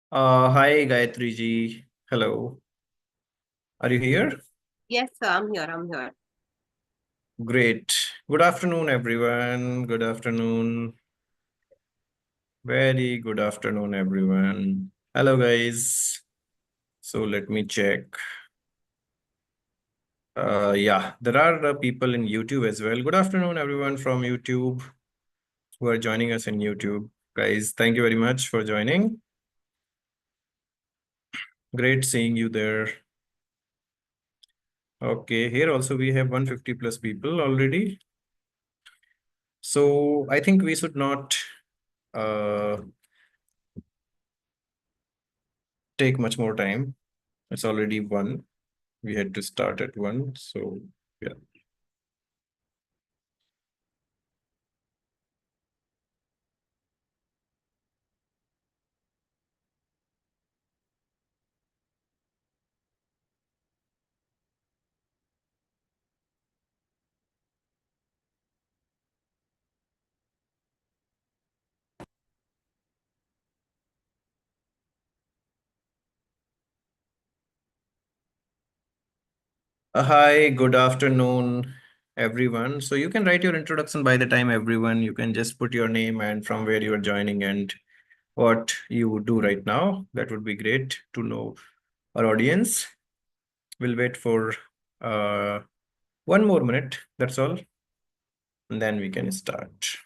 Hi Gayatri ji. Hello. Are you here? Yes, sir, I'm here. I'm here. Great. Good afternoon, everyone. Good afternoon. Very good afternoon, everyone. Hello, guys. So let me check. Yeah, there are people in YouTube as well. Good afternoon, everyone from YouTube who are joining us in YouTube. Guys, thank you very much for joining. Great seeing you there. Okay, here also we have 150 plus people already. So I think we should not uh, take much more time. It's already one. We had to start at one. So yeah. Hi, good afternoon, everyone. So you can write your introduction by the time everyone. You can just put your name and from where you are joining and what you would do right now. That would be great to know our audience. We'll wait for uh, 1 more minute. That's all. And then we can start.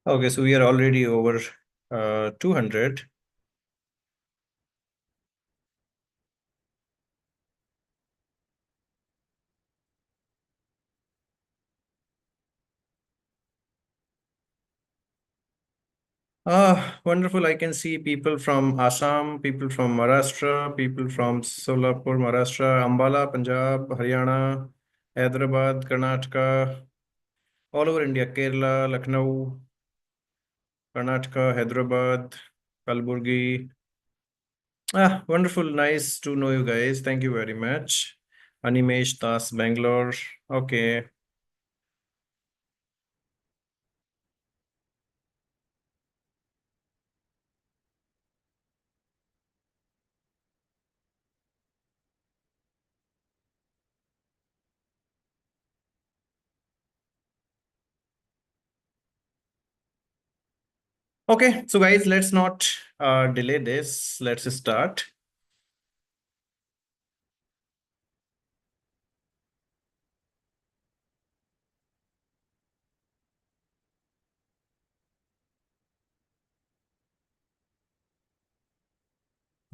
Okay, so we are already over 200. Wonderful. I can see people from Assam, people from Maharashtra, people from Solapur, Maharashtra, Ambala, Punjab, Haryana, Hyderabad, Karnataka, all over India, Kerala, Lucknow, Karnataka, Hyderabad, Kalburgi. Wonderful. Nice to know you guys. Thank you very much. Animesh Das, Bangalore. Okay. Okay. So, guys, let's not delay this. Let's start.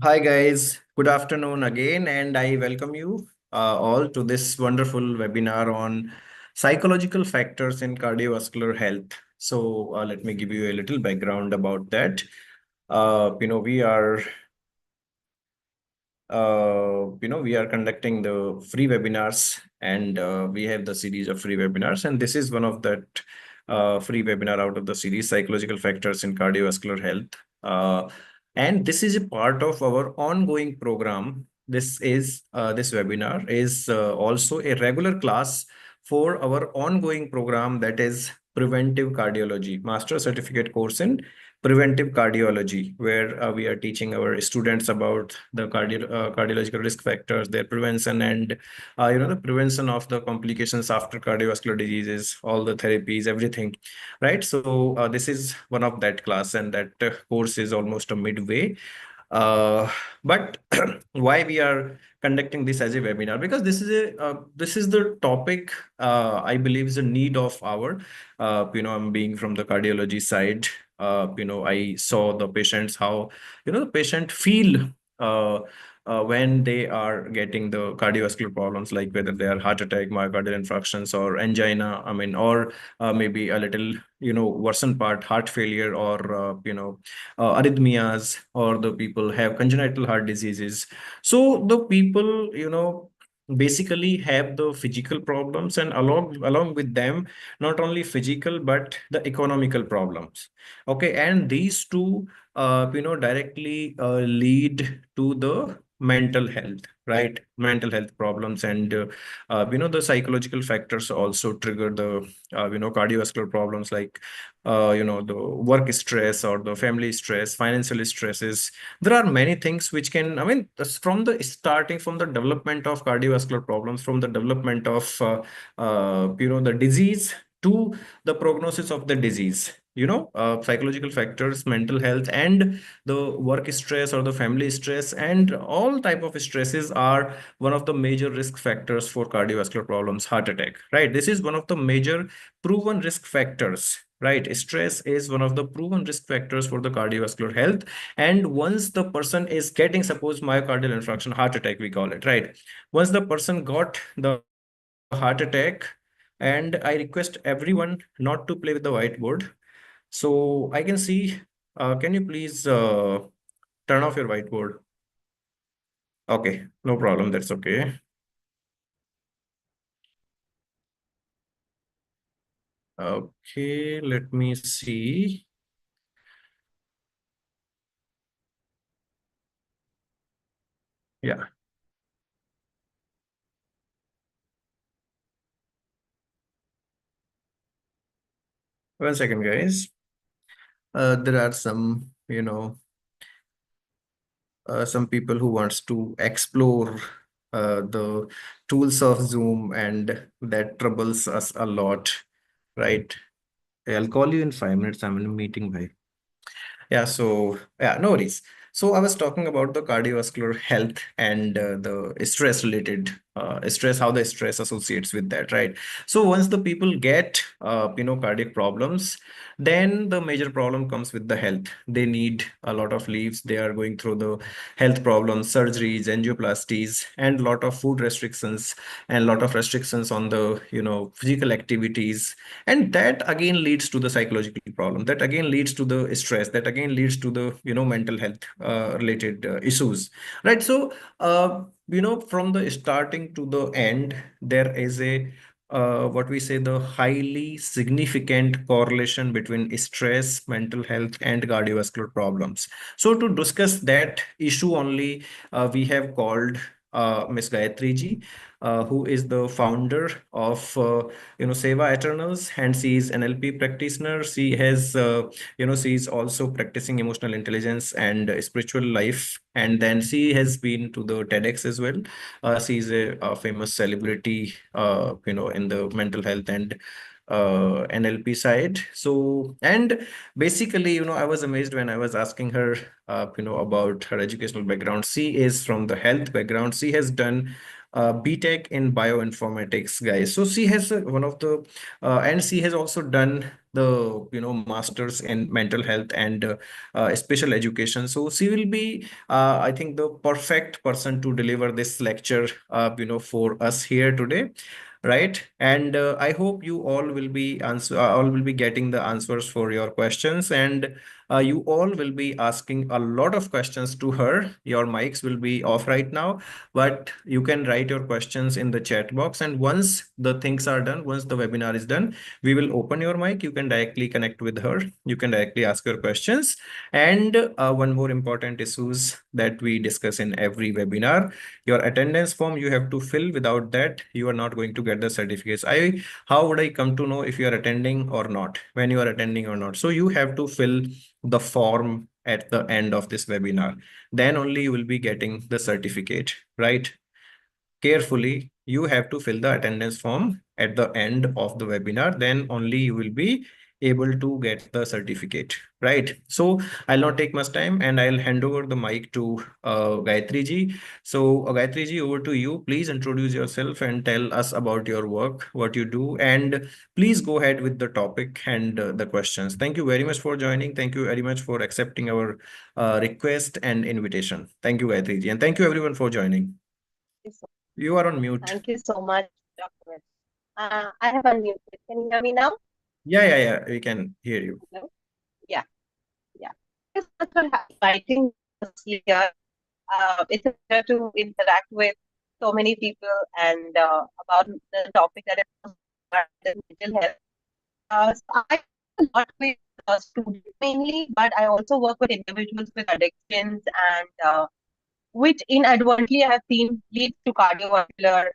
Hi, guys. Good afternoon again, and I welcome you all to this wonderful webinar on psychological factors in cardiovascular health. So, let me give you a little background about that. We are we are conducting the free webinars, and we have the series of free webinars, and this is one of that free webinar out of the series, Psychological Factors in Cardiovascular Health. And this is a part of our ongoing program. This webinar is also a regular class for our ongoing program, that is Preventive Cardiology, Master Certificate course in Preventive Cardiology, where we are teaching our students about the cardiological risk factors, their prevention, and the prevention of the complications after cardiovascular diseases, all the therapies, everything, right? So this is one of that class, and that course is almost a midway. Uh, but why we are conducting this as a webinar? Because this is the topic I believe is a need of our. I'm being from the cardiology side. I saw the patients how the patient feel. Uh, when they are getting the cardiovascular problems, like whether they are heart attack, myocardial infarctions, or angina, I mean, or maybe a little, worsen part, heart failure, or, arrhythmias, or the people have congenital heart diseases. So the people, basically have the physical problems, and along with them, not only physical but the economical problems. Okay, and these two, directly lead to the mental health, right? Mental health problems, and the psychological factors also trigger the cardiovascular problems, like the work stress or the family stress, financial stresses. There are many things which can, I mean, from the starting from the development of cardiovascular problems, from the development of the disease to the prognosis of the disease. Psychological factors, mental health, and the work stress or the family stress, and all type of stresses are one of the major risk factors for cardiovascular problems, heart attack, right? This is one of the major proven risk factors, right? Stress is one of the proven risk factors for the cardiovascular health. And once the person is getting, suppose myocardial infarction, heart attack, we call it, right? Once the person got the heart attack, and I request everyone not to play with the whiteboard. So I can see, can you please turn off your whiteboard? Okay, no problem. That's okay. Okay, let me see. Yeah, 1 second, guys. There are some, some people who wants to explore the tools of Zoom, and that troubles us a lot, right? I'll call you in 5 minutes. I'm in a meeting, bhai. Yeah, so yeah, no worries. So I was talking about the cardiovascular health and the stress related stress, how the stress associates with that, right? So once the people get cardiac problems, then the major problem comes with the health. They need a lot of leaves. They are going through the health problems, surgeries, angioplasties, and lot of food restrictions, and lot of restrictions on the physical activities, and that again leads to the psychological problem, that again leads to the stress, that again leads to the mental health related issues, right? So from the starting to the end, there is a what we say, the highly significant correlation between stress, mental health, and cardiovascular problems. So to discuss that issue only, we have called Miss Gayatri ji, who is the founder of Seva Eternals, and she is NLP practitioner. She has she is also practicing emotional intelligence and spiritual life, and then she has been to the TEDx as well. She is a famous celebrity in the mental health and NLP side. So, and basically, I was amazed when I was asking her about her educational background. She is from the health background. She has done BTech in bioinformatics, guys. So she has one of the, and she has also done the masters in mental health and special education. So she will be, I think, the perfect person to deliver this lecture, for us here today, right? And I hope you all will be getting the answers for your questions, and you all will be asking a lot of questions to her. Your mics will be off right now, but you can write your questions in the chat box. And once the things are done, once the webinar is done, we will open your mic. You can directly connect with her. You can directly ask your questions. And one more important issues that we discuss in every webinar, your attendance form you have to fill. Without that, you are not going to get the certificates. How would I come to know if you are attending or not, when you are attending or not? So you have to fill the form at the end of this webinar. Then only you will be getting the certificate, right? Carefully, you have to fill the attendance form at the end of the webinar. Then only you will be able to get the certificate, right? So I'll not take much time and I'll hand over the mic to Gayatri ji. So Gayatri ji, over to you. Please introduce yourself and tell us about your work, what you do, and please go ahead with the topic and the questions. Thank you very much for joining. Thank you very much for accepting our request and invitation. Thank you, Gayatri ji, and thank you everyone for joining. Yes, sir. You are on mute. Thank you so much, Dr. I have unmuted. Can you hear me now? Yeah. We can hear you. Hello? Yeah, yeah. Thank you so much for inviting me firstly here. It's a pleasure to interact with so many people and about the topic that is mental health. So I work a lot with students mainly, but I also work with individuals with addictions and which inadvertently I have seen leads to cardiovascular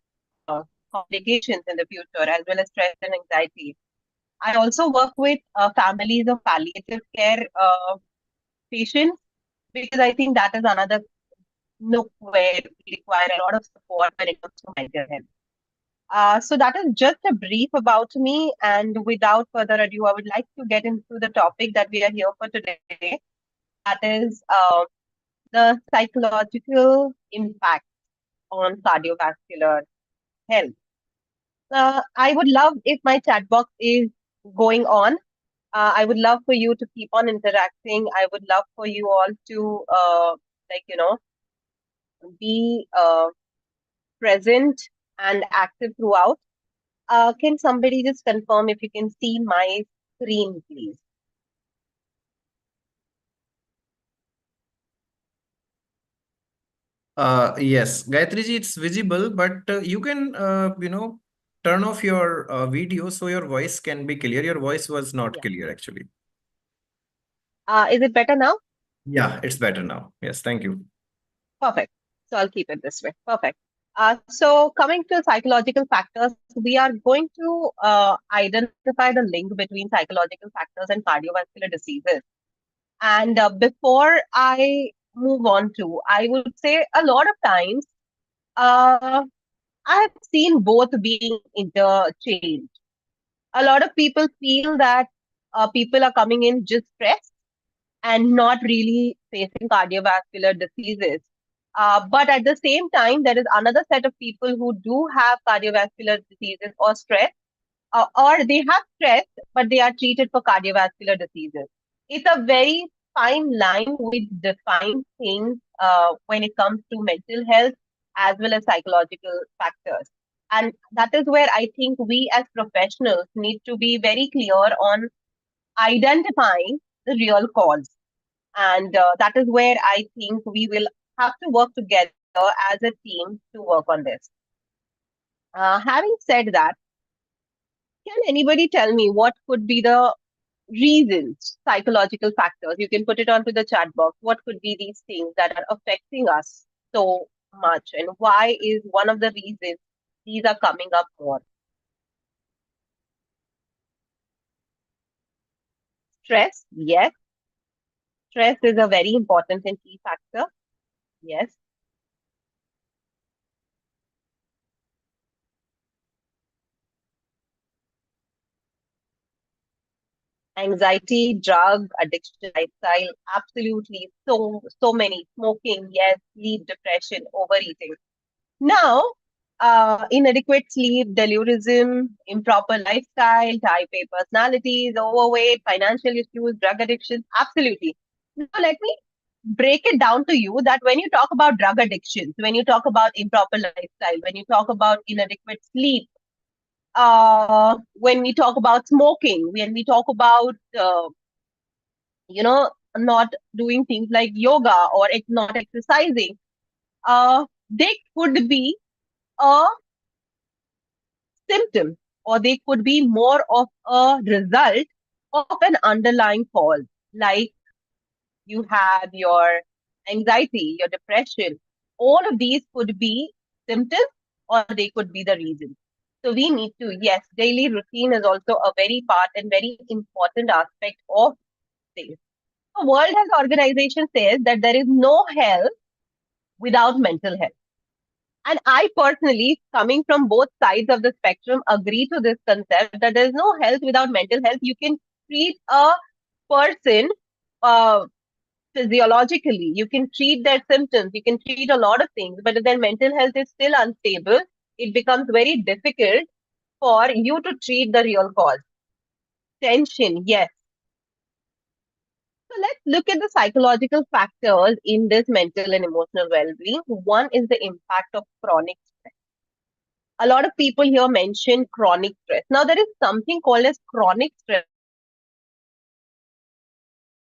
uh, complications in the future, as well as stress and anxiety. I also work with families of palliative care patients because I think that is another nook where we require a lot of support when it comes to mental health. So that is just a brief about me, and without further ado, I would like to get into the topic that we are here for today. That is the psychological impact on cardiovascular health. I would love if my chat box is going on. I would love for you to keep on interacting. I would love for you all to, be present and active throughout. Can somebody just confirm if you can see my screen, please? Yes, Gayatri ji, it's visible, but you can, turn off your video so your voice can be clear. Your voice was not Yeah. clear, actually. Is it better now? Yeah, it's better now. Yes, thank you. Perfect. So I'll keep it this way. Perfect. So coming to psychological factors, we are going to identify the link between psychological factors and cardiovascular diseases. And before I move on to, I would say a lot of times I have seen both being interchanged. A lot of people feel that people are coming in just stressed and not really facing cardiovascular diseases. But at the same time, there is another set of people who do have cardiovascular diseases or they have stress, but they are treated for cardiovascular diseases. It's a very fine line with defined things when it comes to mental health as well as psychological factors. And that is where I think we as professionals need to be very clear on identifying the real cause. And that is where I think we will have to work together as a team to work on this. Having said that, can anybody tell me what could be the reasons, psychological factors? You can put it onto the chat box. What could be these things that are affecting us so much? And why is one of the reasons these are coming up more? Stress, yes. Stress is a very important and key factor. Yes. Anxiety, drug, addiction, lifestyle, absolutely. So many. Smoking, yes. Sleep, depression, overeating. Now, inadequate sleep, delurism, improper lifestyle, type A personalities, overweight, financial issues, drug addiction, absolutely. Now, let me break it down to you that when you talk about drug addictions, when you talk about improper lifestyle, when you talk about inadequate sleep, when we talk about smoking, when we talk about, not doing things like yoga or not exercising, they could be a symptom or they could be more of a result of an underlying cause, like you have your anxiety, your depression. All of these could be symptoms or they could be the reason. So we need to, yes, daily routine is also a very part and very important aspect of this. The World Health Organization says that there is no health without mental health. And I personally, coming from both sides of the spectrum, agree to this concept that there is no health without mental health. You can treat a person physiologically, you can treat their symptoms, you can treat a lot of things, but if their mental health is still unstable, it becomes very difficult for you to treat the real cause. Tension, yes. So let's look at the psychological factors in this mental and emotional well-being. One is the impact of chronic stress. A lot of people here mention chronic stress. Now, there is something called as chronic stress, which is very important factor in cardiovascular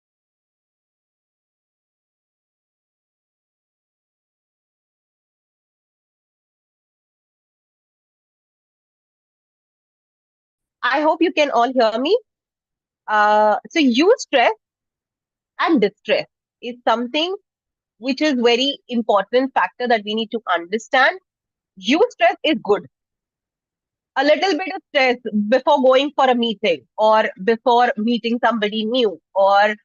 conditions. I hope you can all hear me. So, eustress and distress is something which is very important factor that we need to understand. Eustress is good. A little bit of stress before going for a meeting or before meeting somebody new or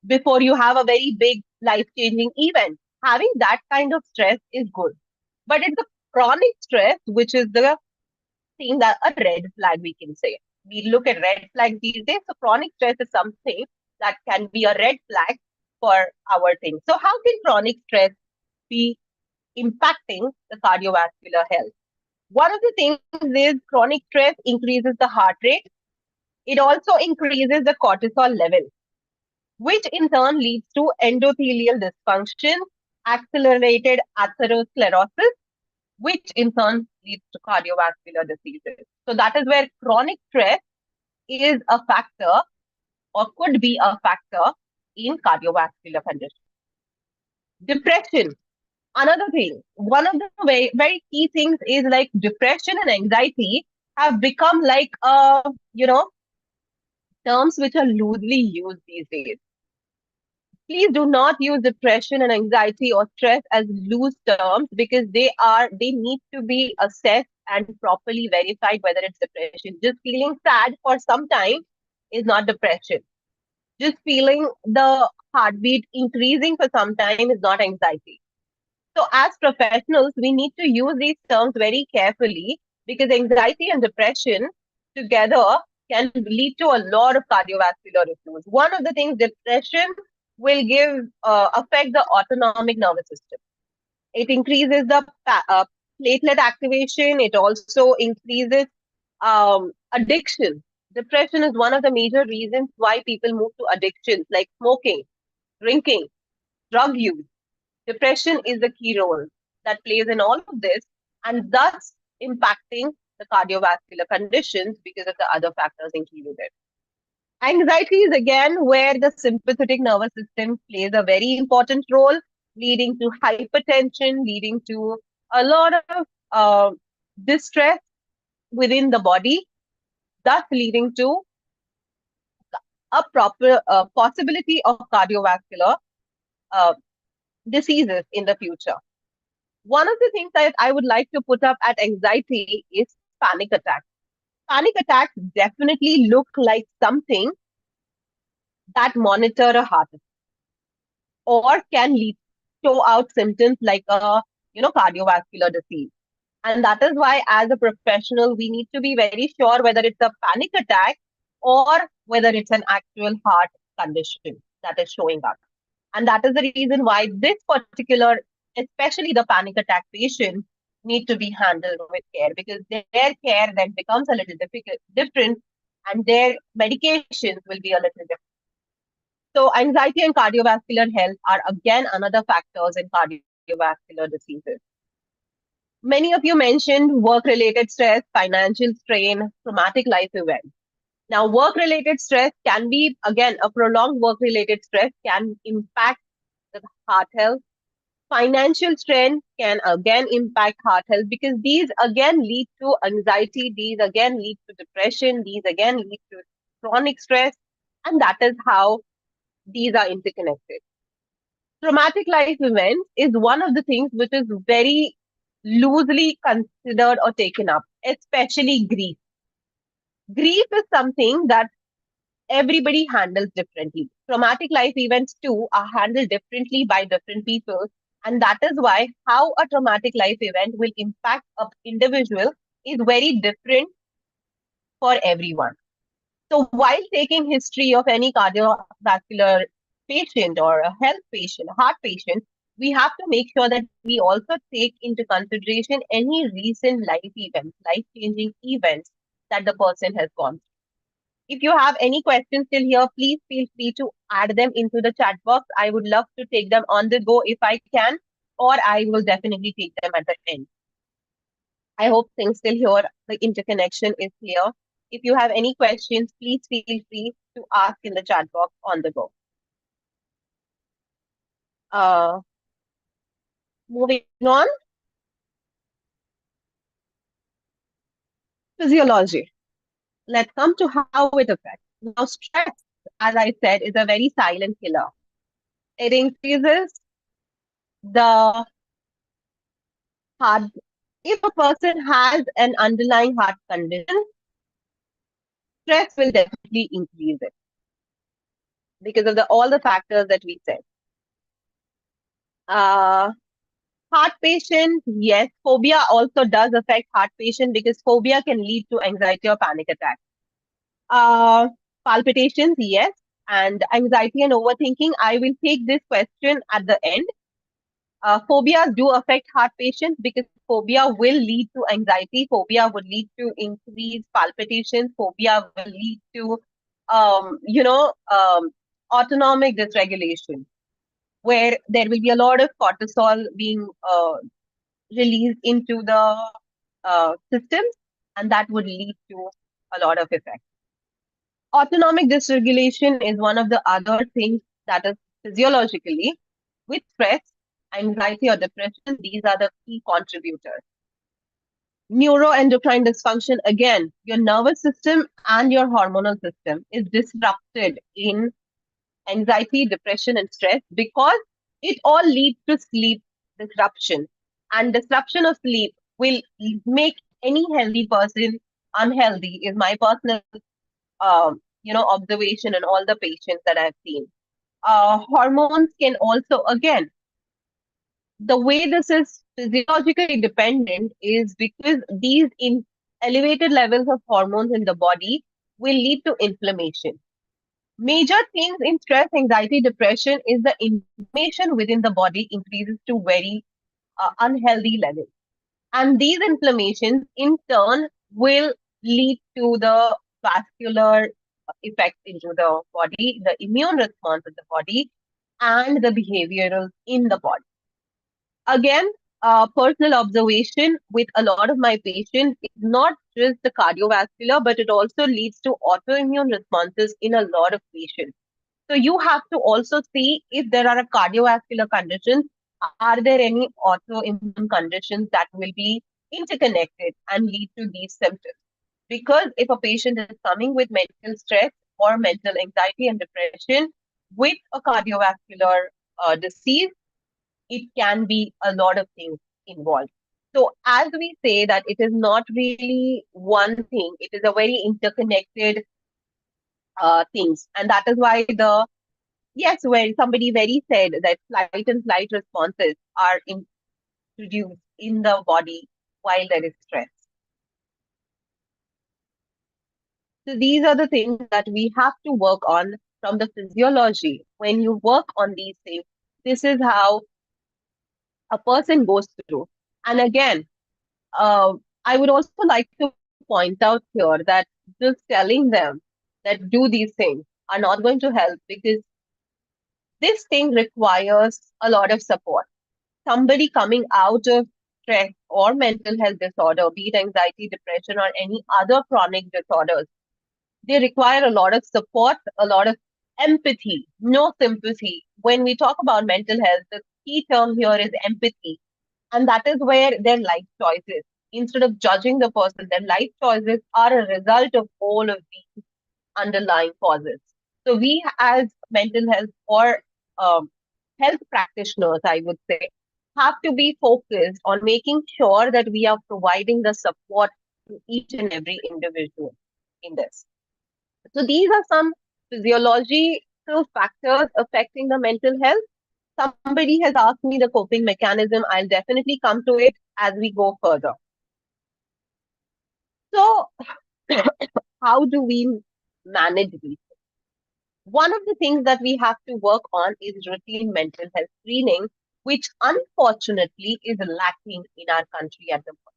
before you have a very big life changing event. Having that kind of stress is good. But it's the chronic stress, which is the thing that a red flag, we can say. We look at red flags these days. So chronic stress is something that can be a red flag for our thing. So how can chronic stress be impacting the cardiovascular health? One of the things is chronic stress increases the heart rate. It also increases the cortisol level, which in turn leads to endothelial dysfunction, accelerated atherosclerosis, which in turn leads to cardiovascular diseases. So that is where chronic stress is a factor or could be a factor in cardiovascular conditions. Depression, another thing. One of the very key things is like depression and anxiety have become like terms which are loosely used these days. Please do not use depression and anxiety or stress as loose terms because they need to be assessed and properly verified whether it's depression. Just feeling sad for some time is not depression. Just feeling the heartbeat increasing for some time is not anxiety. So, as professionals, we need to use these terms very carefully because anxiety and depression together can lead to a lot of cardiovascular issues. One of the things, depression will affect the autonomic nervous system. It increases the platelet activation. It also increases addiction. Depression is one of the major reasons why people move to addictions like smoking, drinking, drug use. Depression is the key role that plays in all of this and thus impacting the cardiovascular conditions because of the other factors included. Anxiety is again where the sympathetic nervous system plays a very important role, leading to hypertension, leading to a lot of distress within the body, thus leading to a proper possibility of cardiovascular uh, diseases in the future. One of the things that I would like to put up at anxiety is panic attacks. Panic attacks definitely look like something that monitor a heart or can lead show out symptoms like a cardiovascular disease. And that is why as a professional we need to be very sure whether it's a panic attack or whether it's an actual heart condition that is showing up. And that is the reason why this particular, especially the panic attack patients, need to be handled with care because their care then becomes a little different and their medications will be a little different. So anxiety and cardiovascular health are again another factors in cardiovascular diseases. Many of you mentioned work-related stress, financial strain, traumatic life events. Now, work-related stress can be, again, a prolonged work-related stress can impact the heart health. Financial strain can again impact heart health because these again lead to anxiety, these again lead to depression, these again lead to chronic stress, and that is how these are interconnected. Traumatic life events is one of the things which is very loosely considered or taken up, especially grief. Grief is something that everybody handles differently. Traumatic life events too are handled differently by different people. And that is why how a traumatic life event will impact an individual is very different for everyone. So while taking history of any cardiovascular patient or a health patient, a heart patient, we have to make sure that we also take into consideration any recent life events, life-changing events that the person has gone through. If you have any questions still here, please feel free to add them into the chat box. I would love to take them on the go if I can, or I will definitely take them at the end. I hope things still here, the interconnection is clear. If you have any questions, please feel free to ask in the chat box on the go. Uh, Moving on, physiology. Let's come to how it affects. Now, stress, as I said, is a very silent killer. It increases the heart. If a person has an underlying heart condition, stress will definitely increase it because of all the factors that we said. Uh, Heart patient, yes. Phobia also does affect heart patient because phobia can lead to anxiety or panic attack. Uh, Palpitations, yes. And anxiety and overthinking, I will take this question at the end. Phobias do affect heart patients because phobia will lead to anxiety. Phobia would lead to increased palpitations. Phobia will lead to, autonomic dysregulation, where there will be a lot of cortisol being released into the system, and that would lead to a lot of effects. Autonomic dysregulation is one of the other things that is physiologically with stress, anxiety, or depression. These are the key contributors. Neuroendocrine dysfunction, again, your nervous system and your hormonal system is disrupted in anxiety, depression, and stress because it all leads to sleep disruption. And disruption of sleep will make any healthy person unhealthy, is my personal observation and all the patients that I've seen. Hormones can also, again, the way this is physiologically dependent is because these in elevated levels of hormones in the body will lead to inflammation. Major things in stress, anxiety, depression is the inflammation within the body increases to very unhealthy levels. And these inflammations in turn will lead to the vascular effects into the body, the immune response of the body, and the behavioral in the body. Again, personal observation with a lot of my patients is not just the cardiovascular, but it also leads to autoimmune responses in a lot of patients. So you have to also see if there are a cardiovascular conditions, are there any autoimmune conditions that will be interconnected and lead to these symptoms? Because if a patient is coming with mental stress or mental anxiety and depression with a cardiovascular disease, it can be a lot of things involved. So as we say that it is not really one thing, it is a very interconnected things. And that is why yes, when somebody very said that flight and flight responses are introduced in the body while there is stress. So these are the things that we have to work on from the physiology. When you work on these things, this is how a person goes through. And again, I would also like to point out here that just telling them that do these things are not going to help because this thing requires a lot of support. Somebody coming out of stress or mental health disorder, be it anxiety, depression, or any other chronic disorders, they require a lot of support, a lot of empathy, no sympathy. When we talk about mental health, the key term here is empathy. And that is where their life choices, instead of judging the person, their life choices are a result of all of these underlying causes. So we as mental health or um, health practitioners, I would say, have to be focused on making sure that we are providing the support to each and every individual in this. So these are some physiological factors affecting the mental health. Somebody has asked me the coping mechanism. I'll definitely come to it as we go further. So how do we manage these. One of the things that we have to work on is routine mental health screening, which unfortunately is lacking in our country at the moment.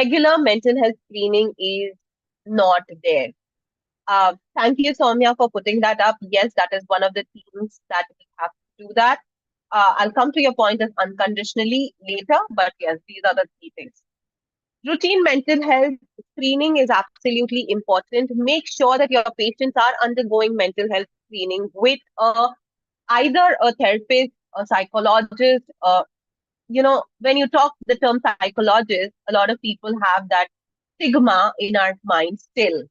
Regular mental health screening is not there. Thank you, Soumya, for putting that up. Yes, that is one of the things that we have to do that. I'll come to your point of unconditionally later, but yes, these are the key things. Routine mental health screening is absolutely important. Make sure that your patients are undergoing mental health screening with either a therapist, a psychologist. When you talk the term psychologist, a lot of people have that stigma in our mind still.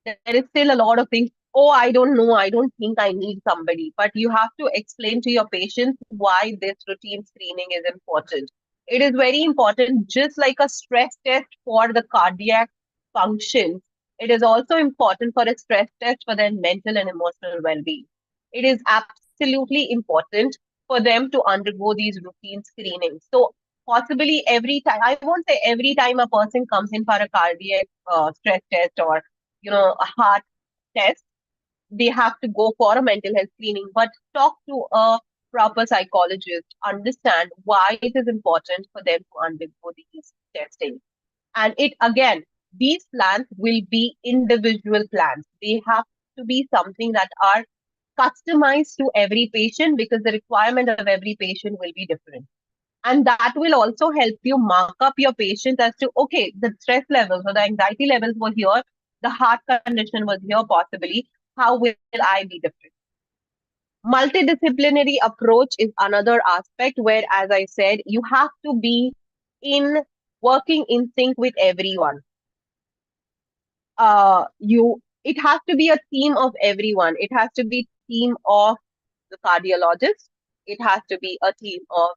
There is still a lot of things. Oh, I don't know. I don't think I need somebody. But you have to explain to your patients why this routine screening is important. It is very important, just like a stress test for the cardiac functions. It is also important for a stress test for their mental and emotional well being. It is absolutely important for them to undergo these routine screenings. So, possibly every time, I won't say every time a person comes in for a cardiac stress test or a heart test, they have to go for a mental health screening, but talk to a proper psychologist, understand why it is important for them to undergo these testing. And it again, these plans will be individual plans. They have to be something that are customized to every patient because the requirement of every patient will be different. And that will also help you mark up your patient as to, okay, the stress levels or the anxiety levels were here, the heart condition was here possibly. How will I be different? Multidisciplinary approach is another aspect where, as I said, you have to be in working in sync with everyone. You It has to be a team of everyone. It has to be team of the cardiologist. It has to be a team of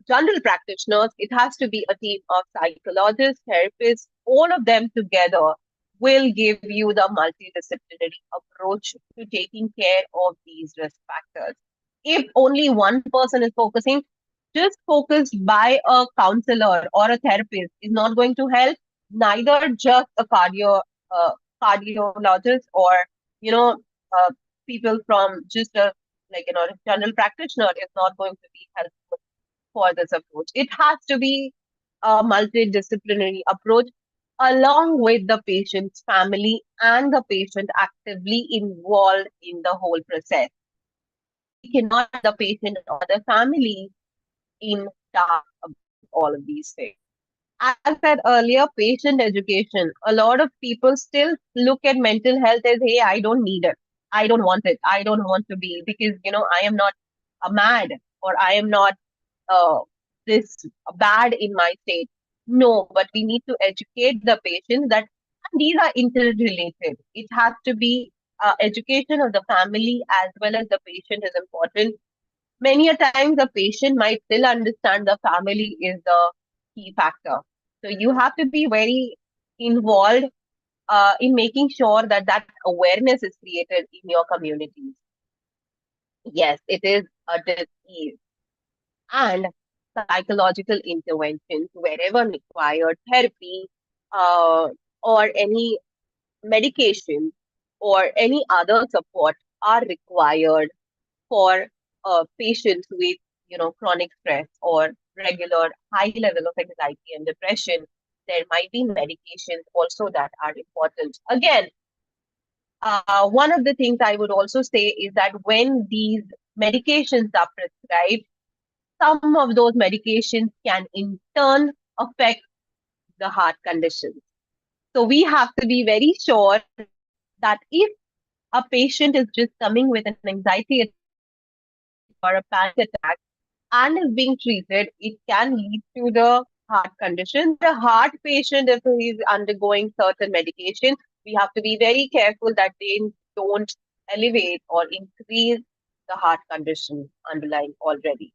general practitioners, it has to be a team of psychologists, therapists, all of them together will give you the multidisciplinary approach to taking care of these risk factors. If only one person is focusing, just focused by a counselor or a therapist is not going to help. Neither just a uh, cardiologist or you know uh, people from just a general practitioner is not going to be helpful for this approach. It has to be a multidisciplinary approach along with the patient's family and the patient actively involved in the whole process. We cannot the patient or the family in dark about all of these things. As I said earlier, patient education. A lot of people still look at mental health as, hey, I don't need it. I don't want it. I don't want to be because, I am not a mad or I am not uh, this bad in my state. No, but we need to educate the patient that these are interrelated. It has to be education of the family as well as the patient is important. Many a times the patient might still understand the family is the key factor. So you have to be very involved in making sure that that awareness is created in your communities. Yes, it is a disease and psychological interventions wherever required, therapy or any medication or any other support are required for patients with chronic stress or regular high level of anxiety and depression. There might be medications also that are important. Again, one of the things I would also say is that when these medications are prescribed, some of those medications can in turn affect the heart conditions. So we have to be very sure that if a patient is just coming with an anxiety attack or a panic attack and is being treated, it can lead to the heart condition. But a heart patient, if he's undergoing certain medication, we have to be very careful that they don't elevate or increase the heart condition underlying already.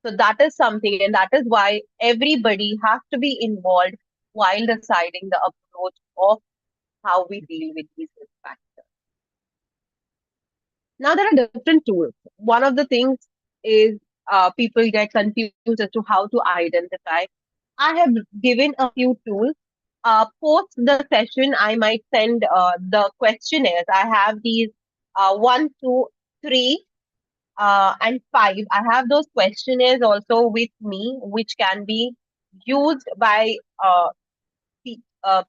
So that is something, and that is why everybody has to be involved while deciding the approach of how we deal with these risk factors. Now, there are different tools. One of the things is people get confused as to how to identify. I have given a few tools. Post the session, I might send the questionnaires. I have these one, two, three, and five. I have those questionnaires also with me, which can be used by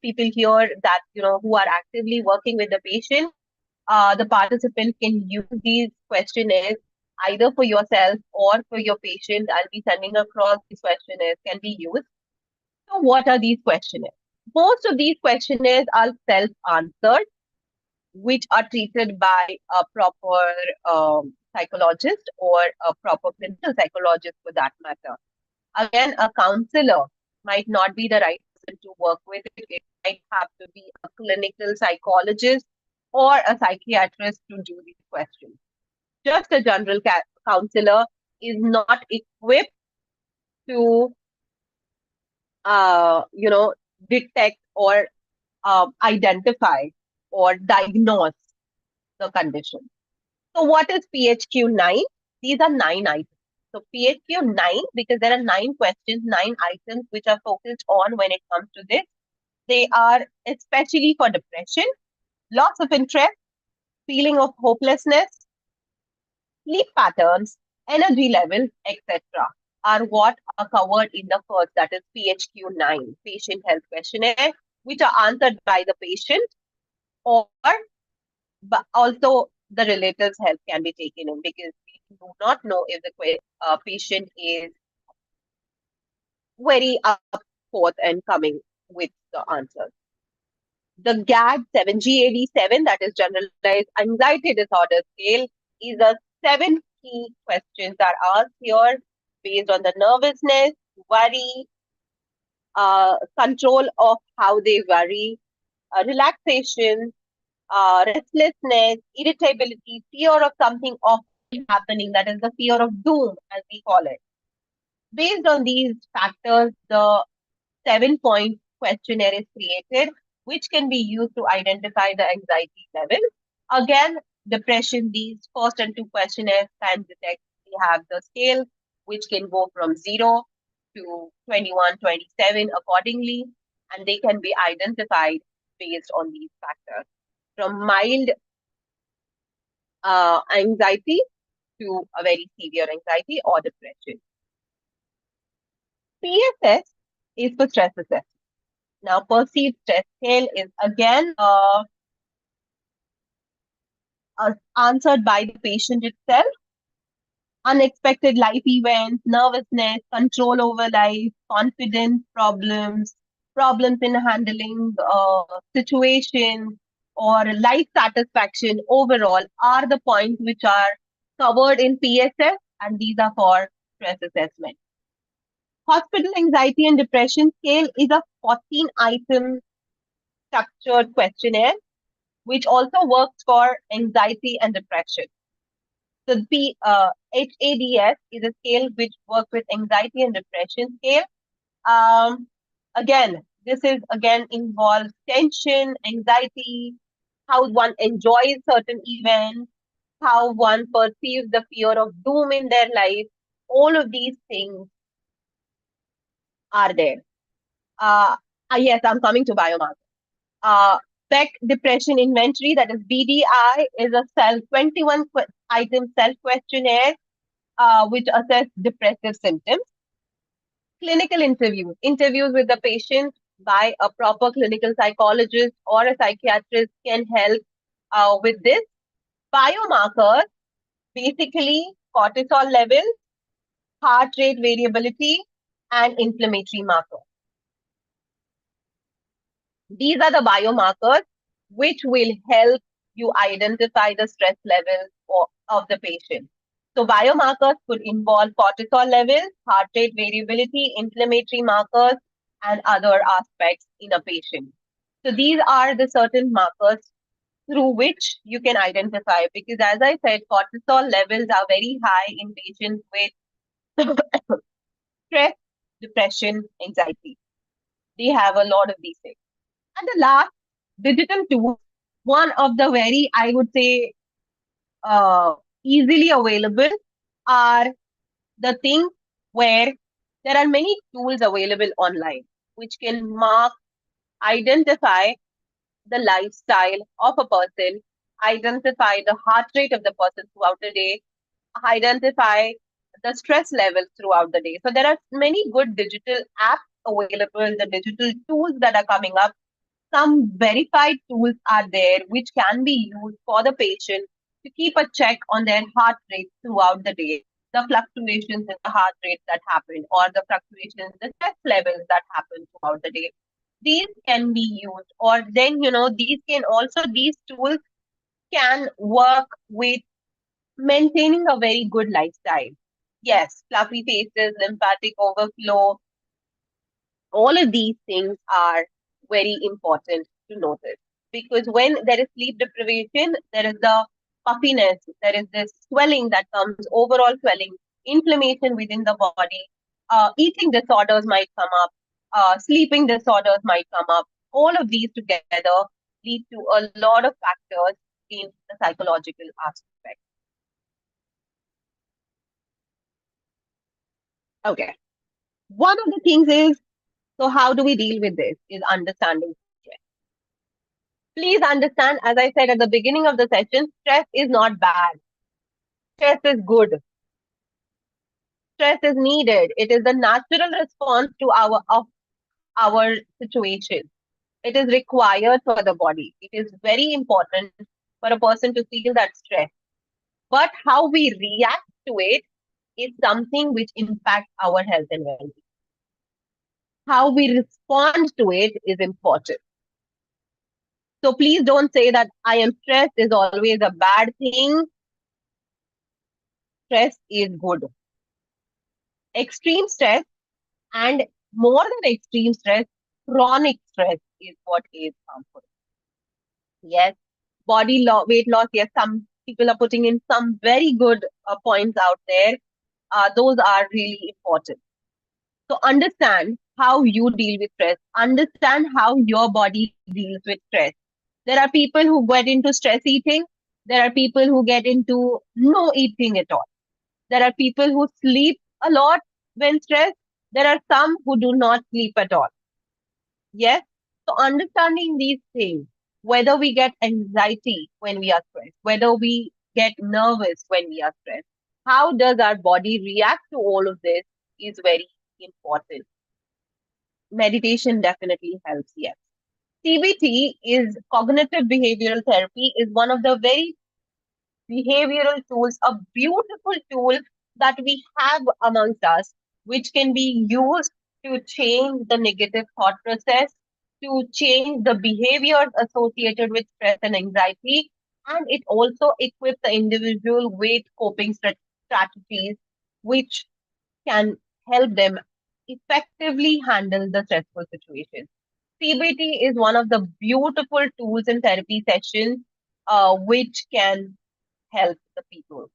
people here that who are actively working with the patient. The participant can use these questionnaires either for yourself or for your patient. I'll be sending across these questionnaires can be used. So, what are these questionnaires? Most of these questionnaires are self-answered, which are treated by a proper psychologist or a proper clinical psychologist for that matter. Again, a counselor might not be the right person to work with it. It might have to be a clinical psychologist or a psychiatrist to do these questions. Just a general counselor is not equipped to, uh, you know, detect or identify or diagnose the condition. So, what is PHQ 9? These are 9 items. So, PHQ 9, because there are 9 questions, 9 items which are focused on when it comes to this. They are especially for depression, loss of interest, feeling of hopelessness, sleep patterns, energy levels, etc. are what are covered in the first, that is PHQ 9, Patient Health Questionnaire, which are answered by the patient, or but also the relatives' help can be taken in, because we do not know if the patient is very up forth and coming with the answers. The GAD 7G87, that is Generalized Anxiety Disorder Scale, is a 7 key questions that are asked here based on the nervousness, worry, control of how they worry, relaxation, restlessness, irritability, fear of something awful happening, that is the fear of doom, as we call it. Based on these factors, the 7 point questionnaire is created, which can be used to identify the anxiety level. Again, depression, these first and two questionnaires can detect. We have the scale, which can go from 0 to 21, 27 accordingly, and they can be identified based on these factors. From mild anxiety to a very severe anxiety or depression. PSS is for stress assessment. Now, perceived stress scale is again answered by the patient itself. Unexpected life events, nervousness, control over life, confidence problems, problems in handling situations, or life satisfaction overall are the points which are covered in PSS, and these are for stress assessment. Hospital anxiety and depression scale is a 14-item structured questionnaire, which also works for anxiety and depression. So the HADS is a scale which works with anxiety and depression scale. Um, Again, this is again involves tension, anxiety, how one enjoys certain events, how one perceives the fear of doom in their life. All of these things are there. Uh, yes, I'm coming to biomarkers. Uh, Beck Depression Inventory, that is BDI, is a 21 item self questionnaire which assess depressive symptoms. Clinical interviews with the patient by a proper clinical psychologist or a psychiatrist can help with this. Biomarkers, basically cortisol levels, heart rate variability, and inflammatory markers. These are the biomarkers which will help you identify the stress levels of the patient. So biomarkers could involve cortisol levels, heart rate variability, inflammatory markers, and other aspects in a patient. So these are the certain markers through which you can identify, because as I said, cortisol levels are very high in patients with stress, depression, anxiety. They have a lot of these things. And the last, digital tools, one of the very, I would say, uh, easily available are the things where there are many tools available online which can mark identify the lifestyle of a person, identify the heart rate of the person throughout the day, identify the stress levels throughout the day. So there are many good digital apps available, the digital tools that are coming up. Some verified tools are there which can be used for the patient to keep a check on their heart rate throughout the day, the fluctuations in the heart rate that happen, or the fluctuations, the stress levels that happen throughout the day. These can be used, or then, these tools can work with maintaining a very good lifestyle. Yes, fluffy faces, lymphatic overflow, all of these things are very important to notice, because when there is sleep deprivation, there is the puffiness, there is this swelling that comes, overall swelling, inflammation within the body, eating disorders might come up, sleeping disorders might come up. All of these together lead to a lot of factors in the psychological aspect. Okay. One of the things is, so how do we deal with this? Is understanding stress. Please understand, as I said at the beginning of the session, stress is not bad. Stress is good. Stress is needed. It is the natural response to our situation. It is required for the body. It is very important for a person to feel that stress. But how we react to it is something which impacts our health and well-being. How we respond to it is important. So please don't say that I am stressed is always a bad thing. Stress is good. Extreme stress, and more than extreme stress, chronic stress is what is harmful. Yes, weight loss. Yes, some people are putting in some very good points out there. Those are really important. So understand how you deal with stress. Understand how your body deals with stress. There are people who get into stress eating. There are people who get into no eating at all. There are people who sleep a lot when stressed. There are some who do not sleep at all. Yes. So understanding these things, whether we get anxiety when we are stressed, whether we get nervous when we are stressed, how does our body react to all of this is very important. Meditation definitely helps, yes. CBT is cognitive behavioral therapy, is one of the very behavioral tools, a beautiful tool that we have amongst us, which can be used to change the negative thought process, to change the behaviors associated with stress and anxiety. And it also equips the individual with coping strategies, which can help them effectively handle the stressful situation. CBT is one of the beautiful tools in therapy sessions, which can help the people.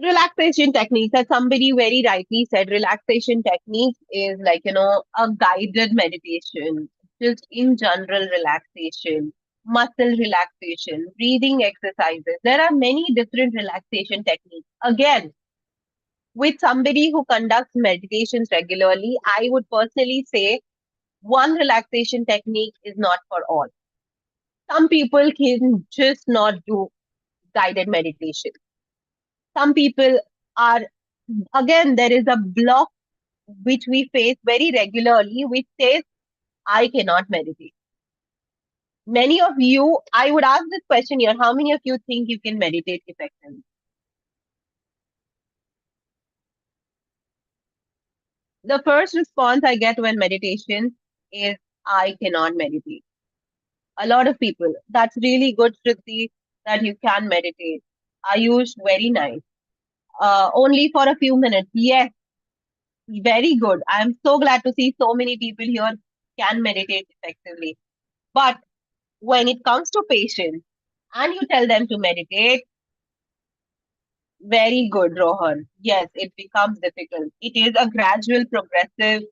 Relaxation techniques, as somebody very rightly said, relaxation techniques is like, a guided meditation, just in general relaxation, muscle relaxation, breathing exercises. There are many different relaxation techniques. Again, with somebody who conducts meditations regularly, I would personally say one relaxation technique is not for all. Some people can just not do guided meditation. Some people are, again, there is a block which we face very regularly, which says, I cannot meditate. Many of you, I would ask this question here, how many of you think you can meditate effectively? The first response I get when meditation is, I cannot meditate. A lot of people, that's really good, Shruti, that you can meditate. Ayush, very nice. Only for a few minutes. Yes, very good. I'm so glad to see so many people here can meditate effectively. But when it comes to patients and you tell them to meditate, very good, Rohan. Yes, it becomes difficult. It is a gradual, progressive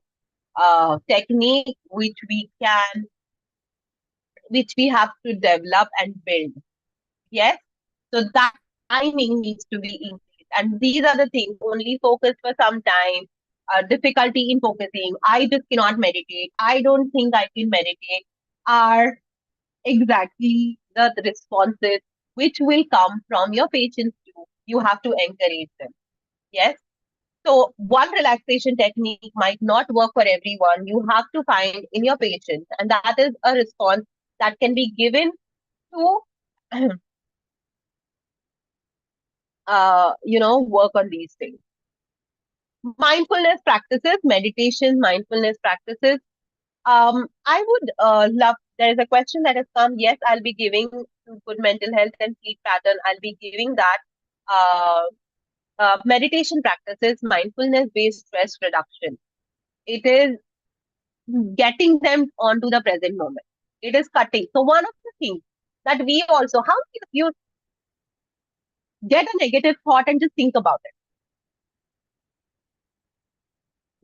technique which we have to develop and build. Yes. So that timing needs to be increased. And these are the things only focus for some time. difficulty in focusing, I just cannot meditate, I don't think I can meditate, are exactly the responses which will come from your patients too. You have to encourage them. Yes. So one relaxation technique might not work for everyone. You have to find in your patients, and that is a response that can be given to, work on these things. Mindfulness practices, meditation, mindfulness practices. I would love. There is a question that has come. Yes, I'll be giving to good mental health and sleep pattern. I'll be giving that. Uh, Meditation practices, mindfulness based stress reduction. It is getting them onto the present moment. It is cutting. So one of the things that we also, how if you get a negative thought and just think about it,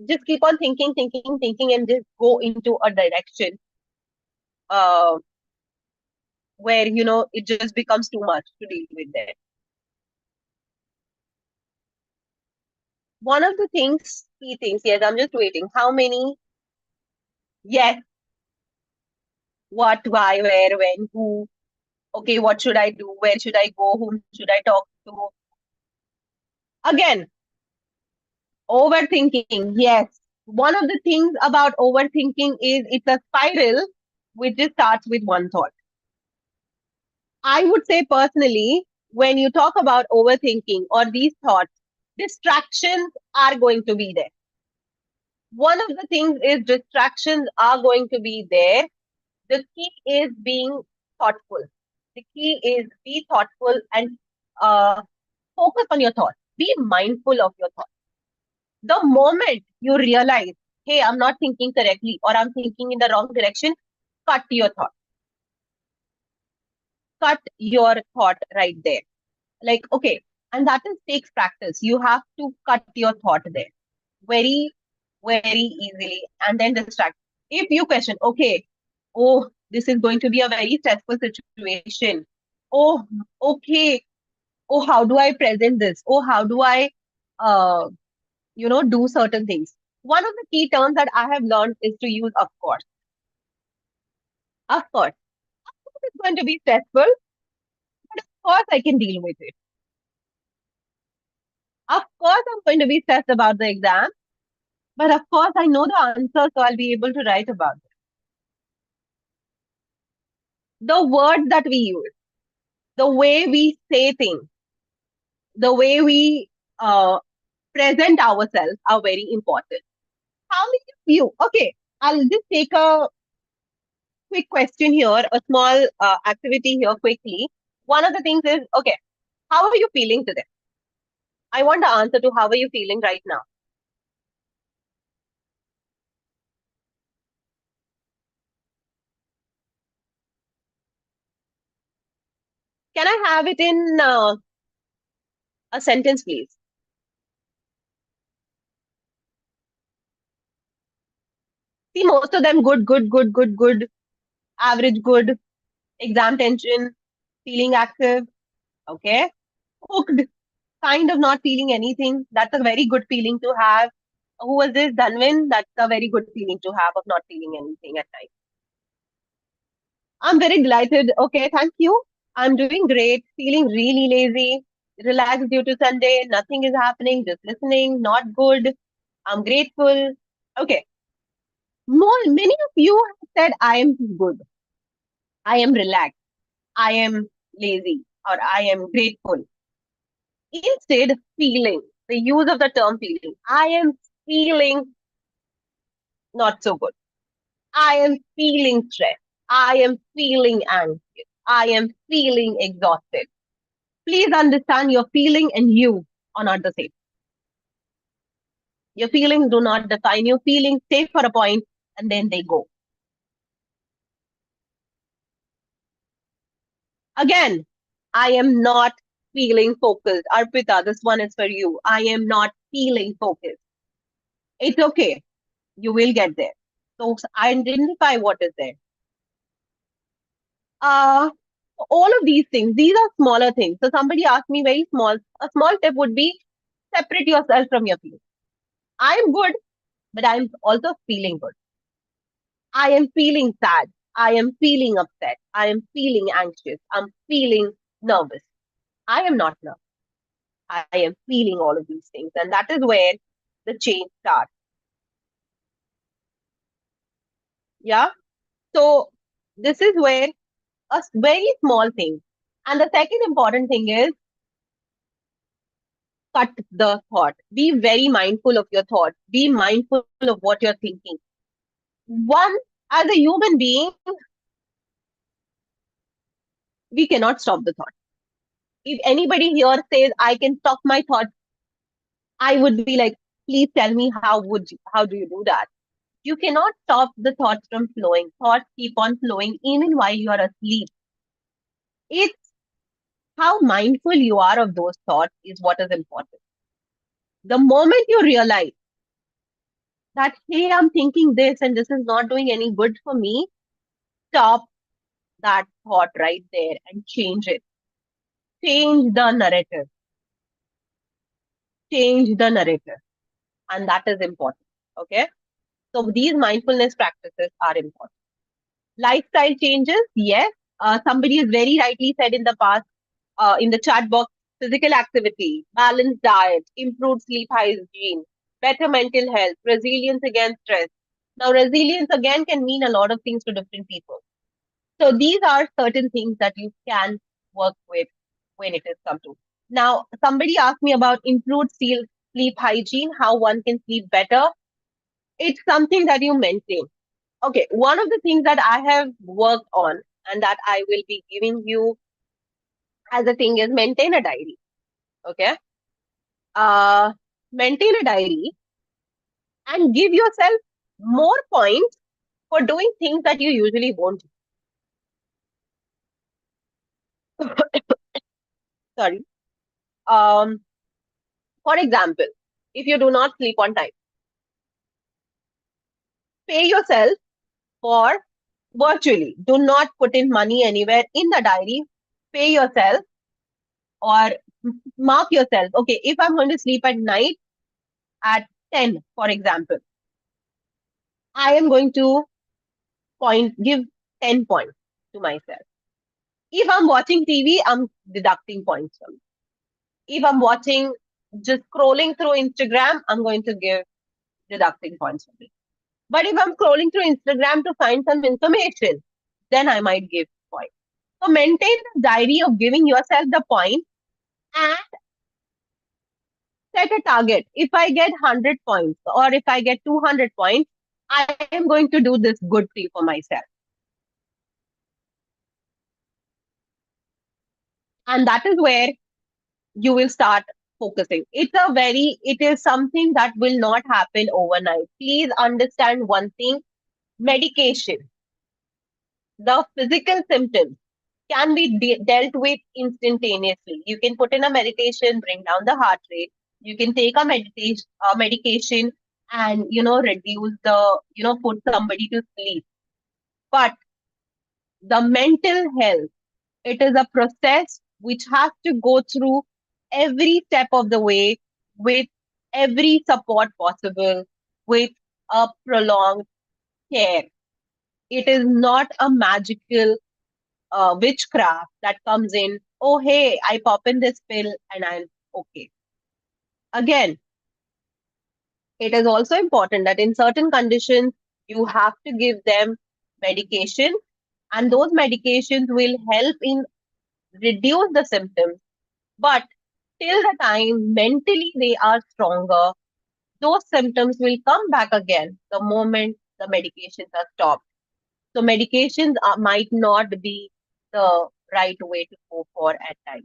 just keep on thinking, thinking, thinking, and just go into a direction uh, where it just becomes too much to deal with that. One of the things, key things. Yes, I'm just waiting. How many? Yes. What? Why? Where? When? Who? Okay. What should I do? Where should I go? Whom should I talk to? Again, overthinking, yes. One of the things about overthinking is it's a spiral which just starts with one thought. I would say personally, when you talk about overthinking or these thoughts, distractions are going to be there. One of the things is distractions are going to be there. The key is being thoughtful. The key is be thoughtful and focus on your thoughts. Be mindful of your thoughts. The moment you realize, hey, I'm not thinking correctly or I'm thinking in the wrong direction, cut your thought. Cut your thought right there. Like, okay, and that is takes practice. You have to cut your thought there very, very easily and then distract. If you question, okay, oh, this is going to be a very stressful situation. Oh, okay. Oh, how do I present this? Oh, how do I uh, do certain things. One of the key terms that I have learned is to use of course. Of course. It's going to be stressful, but of course I can deal with it. Of course I'm going to be stressed about the exam, but of course I know the answer, so I'll be able to write about it. The words that we use, the way we say things, the way we uh, present ourselves are very important. How many of you, okay, I'll just take a quick question here, a small activity here quickly. One of the things is, okay, how are you feeling today? I want the answer to how are you feeling right now? Can I have it in a sentence, please? See, most of them good, good, good, good, good, average good, exam tension, feeling active, okay? Hooked, kind of not feeling anything. That's a very good feeling to have. Who was this? Dhanvin? That's a very good feeling to have of not feeling anything at night. I'm very delighted. Okay, thank you. I'm doing great, feeling really lazy, relaxed due to Sunday. Nothing is happening, just listening, not good. I'm grateful. Okay, many of you have said I am good, I am relaxed, I am lazy, or I am grateful. Instead, feeling, the use of the term feeling, I am feeling not so good. I am feeling stressed. I am feeling anxious. I am feeling exhausted. Please understand your feeling and you are not the same. Your feelings do not define your feelings, stay for a point, and then they go. Again, I am not feeling focused. Arpita, this one is for you. I am not feeling focused. It's okay. You will get there. So identify what is there. Uh, all of these things, these are smaller things. So somebody asked me very small, a small tip would be separate yourself from your feelings. I am good, but I'm also feeling good. I am feeling sad. I am feeling upset. I am feeling anxious. I'm feeling nervous. I am not nervous. I am feeling all of these things. And that is where the change starts. Yeah. So this is where very small thing. And the second important thing is cut the thought. Be very mindful of your thoughts. Be mindful of what you're thinking. One, as a human being, we cannot stop the thought. If anybody here says, I can stop my thoughts, I would be like, please tell me how do you do that? You cannot stop the thoughts from flowing. Thoughts keep on flowing even while you are asleep. It's how mindful you are of those thoughts is what is important. The moment you realize that, hey, I'm thinking this and this is not doing any good for me, stop that thought right there and change it. Change the narrative. Change the narrative. And that is important. Okay. So these mindfulness practices are important. Lifestyle changes, yes. Somebody has very rightly said in the past, in the chat box, physical activity, balanced diet, improved sleep hygiene, better mental health, resilience against stress. Now, resilience again can mean a lot of things to different people. So these are certain things that you can work with when it is come to. Now, somebody asked me about improved sleep hygiene, how one can sleep better. It's something that you maintain. Okay, one of the things that I have worked on and that I will be giving you as a thing is maintain a diary. Okay, uh, maintain a diary and give yourself more points for doing things that you usually won't. Sorry. Um, for example, if you do not sleep on time, pay yourself for virtually. Do not put in money anywhere in the diary. Pay yourself or mark yourself. Okay, if I'm going to sleep at night at 10, for example, I am going to give 10 points to myself. If I'm watching TV, I'm deducting points from it. If I'm watching, just scrolling through Instagram, I'm going to give deducting points from it. But if I'm scrolling through Instagram to find some information, then I might give points. So maintain the diary of giving yourself the point and set a target. If I get 100 points or if I get 200 points, I am going to do this good thing for myself. And that is where you will start focusing. It is something that will not happen overnight. Please understand one thing, medication, the physical symptoms can be dealt with instantaneously. You can put in a meditation, bring down the heart rate. You can take a medication and, reduce put somebody to sleep. But the mental health, it is a process which has to go through every step of the way with every support possible, with a prolonged care. It is not a magical witchcraft that comes in, oh, hey, I pop in this pill and I'm okay. Again, it is also important that in certain conditions, you have to give them medication, and those medications will help in reduce the symptoms. But till the time mentally they are stronger, those symptoms will come back again the moment the medications are stopped. So medications might not be the right way to go for at times.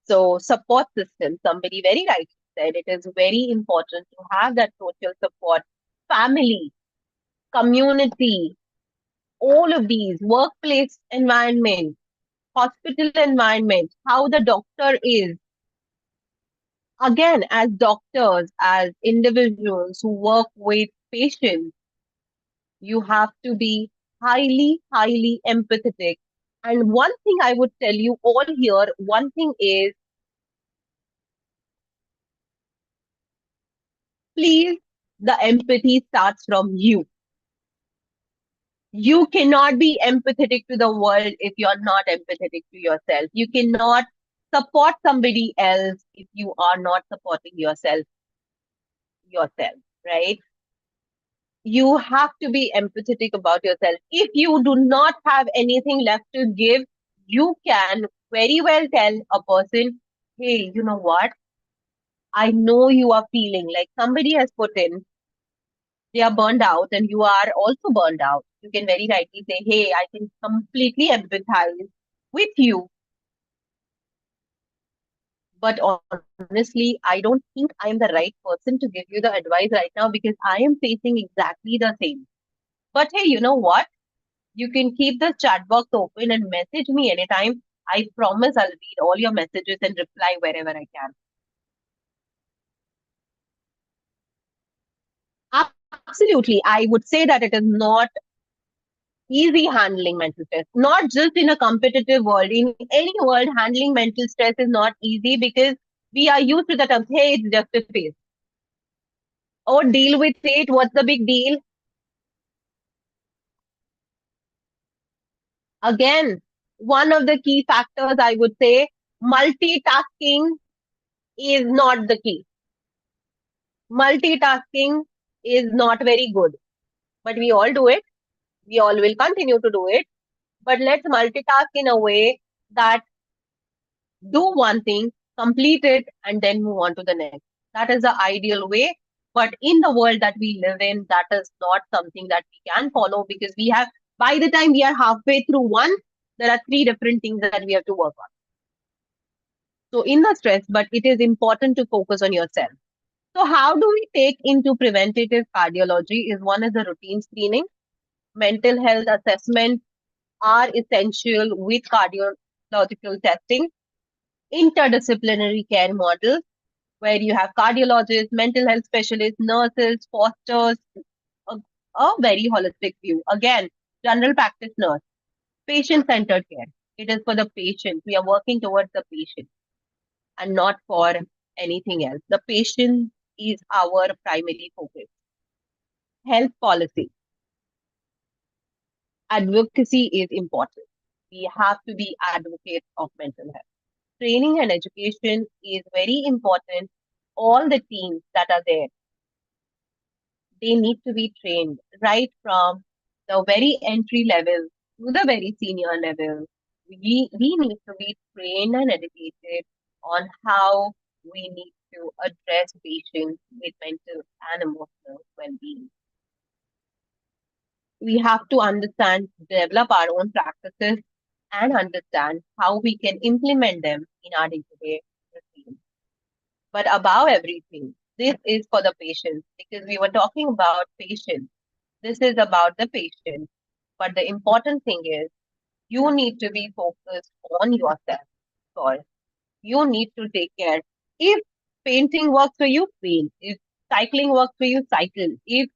So support system, somebody very rightly said, it is very important to have that social support, family, community, all of these, workplace environment, hospital environment, how the doctor is. Again, as doctors, as individuals who work with patients, you have to be highly, highly empathetic. And one thing I would tell you all here, one thing is Please, the empathy starts from you. You cannot be empathetic to the world if you're not empathetic to yourself. You cannot support somebody else if you are not supporting yourself, right? You have to be empathetic about yourself. If you do not have anything left to give, you can very well tell a person, hey, you know what? I know you are feeling like somebody has put in, they are burned out and you are also burned out. You can very rightly say, hey, I can completely empathize with you. But honestly, I don't think I am the right person to give you the advice right now because I am facing exactly the same. But hey, you know what? You can keep the chat box open and message me anytime. I promise I'll read all your messages and reply wherever I can. Absolutely. I would say that it is not easy handling mental stress, not just in a competitive world. In any world, handling mental stress is not easy because we are used to the terms, hey, it's just a phase. Oh, deal with it. What's the big deal? Again, one of the key factors I would say multitasking is not the key. Multitasking is not very good, but we all do it. We all will continue to do it. But let's multitask in a way that do one thing, complete it, and then move on to the next. That is the ideal way. But in the world that we live in, that is not something that we can follow because we have, by the time we are halfway through one, there are three different things that we have to work on. So, in the stress, but it is important to focus on yourself. So, how do we take into preventative cardiology? Is one is the routine screening, mental health assessment are essential with cardiological testing, interdisciplinary care model where you have cardiologists, mental health specialists, nurses, fosters, a, a very holistic view. Again, general practice nurse, patient centered care. It is for the patient. We are working towards the patient and not for anything else. The patient is our primary focus. Health policy, advocacy is important. We have to be advocates of mental health. Training and education is very important. All the teams that are there, they need to be trained right from the very entry level to the very senior level. We need to be trained and educated on how we need to address patients with mental and emotional well-being. We have to understand, develop our own practices and understand how we can implement them in our day-to-day routine. But above everything, this is for the patients because we were talking about patients. This is about the patient. But the important thing is you need to be focused on yourself first. You need to take care. If painting works for you, paint. If cycling works for you, cycle. If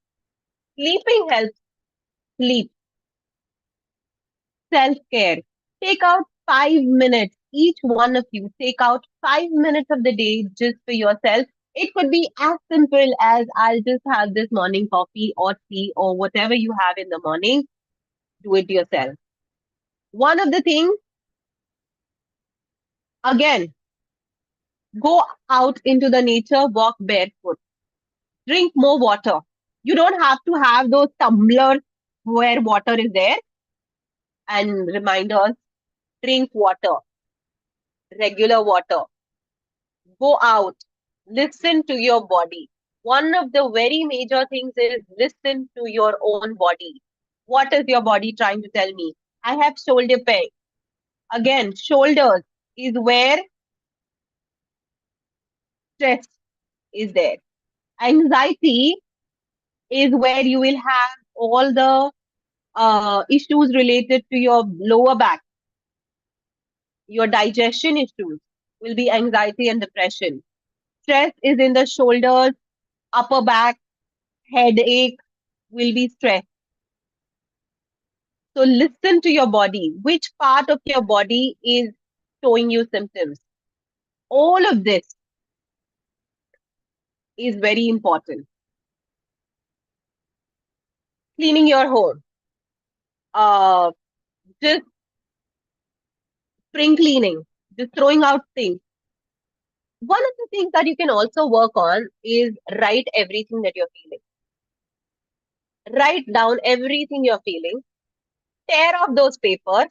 sleeping helps, sleep. Self care. Take out 5 minutes. Each one of you, take out 5 minutes of the day just for yourself. It could be as simple as I'll just have this morning coffee or tea or whatever you have in the morning. Do it yourself. One of the things, again, go out into the nature, walk barefoot, drink more water. You don't have to have those tumblers where water is there and reminders, drink water, regular water. Go out, listen to your body. One of the very major things is listen to your own body. What is your body trying to tell me? I have shoulder pain. Again, shoulders is where stress is there. Anxiety is where you will have all the issues related to your lower back, your digestion issues will be anxiety and depression. Stress is in the shoulders, upper back, headache will be stress. So listen to your body. Which part of your body is showing you symptoms? All of this is very important. cleaning your home, uh, just spring cleaning, just throwing out things. One of the things that you can also work on is write everything that you're feeling. Write down everything you're feeling, tear off those papers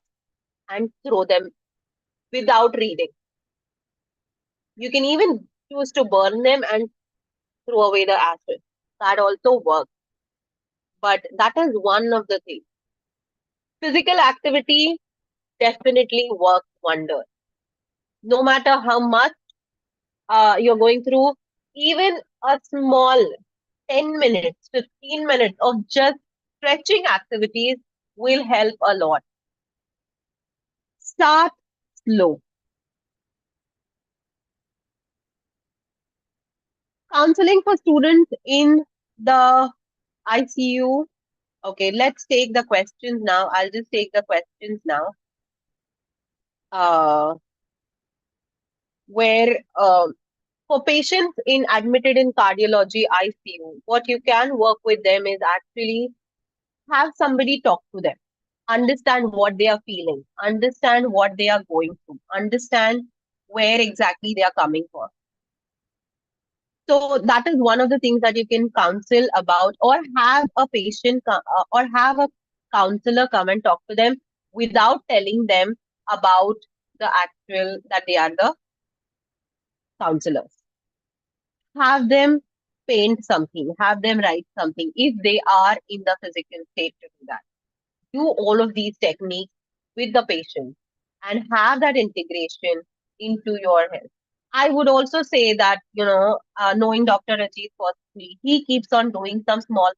and throw them without reading. You can even choose to burn them and throw away the ashes. That also works. But that is one of the things. Physical activity definitely works wonders. No matter how much you're going through, even a small 10 minutes, 15 minutes of just stretching activities will help a lot. Start slow. Counseling for students in the ICU. Okay, let's take the questions now. I'll just take the questions now. Uh, where for patients in admitted in cardiology ICU, what you can work with them is actually have somebody talk to them, understand what they are feeling, understand what they are going through, understand where exactly they are coming from. So that is one of the things that you can counsel about, or have a or have a counselor come and talk to them without telling them about the actual that they are the counselors. Have them paint something, have them write something if they are in the physical state to do that. Do all of these techniques with the patient and have that integration into your health. I would also say that, knowing Dr. Ajit personally, he keeps on doing some small,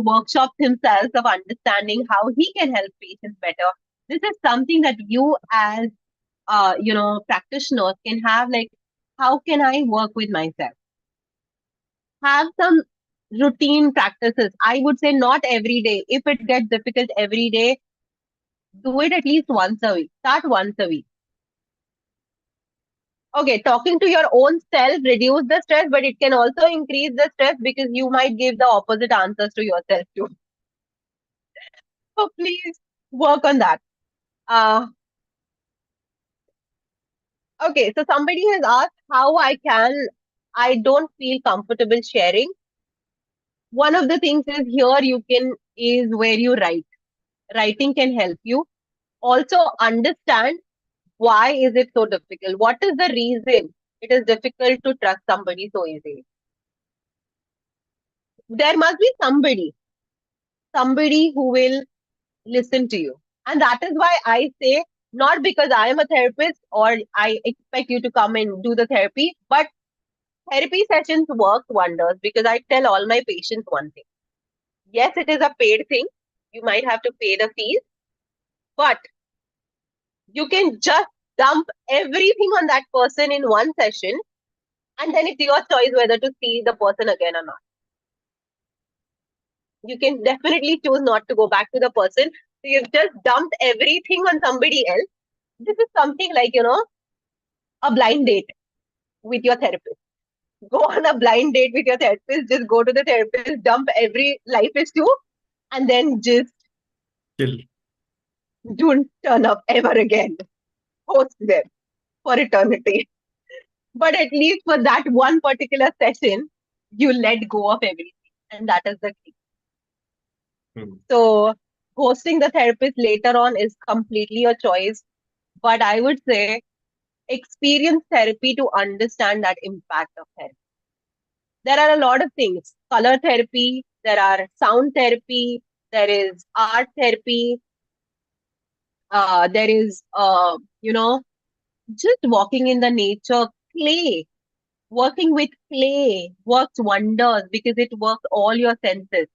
workshops himself of understanding how he can help patients better. This is something that you as, practitioners can have, like, how can I work with myself? Have some routine practices. I would say not every day. If it gets difficult every day, do it at least once a week. Start once a week. Okay, talking to your own self reduce the stress, but it can also increase the stress because you might give the opposite answers to yourself too. So please work on that. Uh, okay, so somebody has asked how I don't feel comfortable sharing. One of the things is here is where you write. Writing can help you. Also understand why is it so difficult? What is the reason it is difficult to trust somebody so easily? There must be somebody who will listen to you. And that is why I say, not because I am a therapist or I expect you to come and do the therapy, but therapy sessions work wonders because I tell all my patients one thing. Yes, it is a paid thing. You might have to pay the fees, but you can just dump everything on that person in one session, and then it's your choice whether to see the person again or not. You can definitely choose not to go back to the person. So you've just dumped everything on somebody else. This is something like, a blind date with your therapist. Go on a blind date with your therapist, just go to the therapist, dump every life issue, and then just Chill. don't turn up ever again. Host them for eternity. But at least for that one particular session, you let go of everything. And that is the key. Hmm. So hosting the therapist later on is completely a choice. But I would say experience therapy to understand that impact of therapy. There are a lot of things: color therapy, there are sound therapy, there is art therapy, there is, just walking in the nature, clay. Working with clay works wonders because it works all your senses.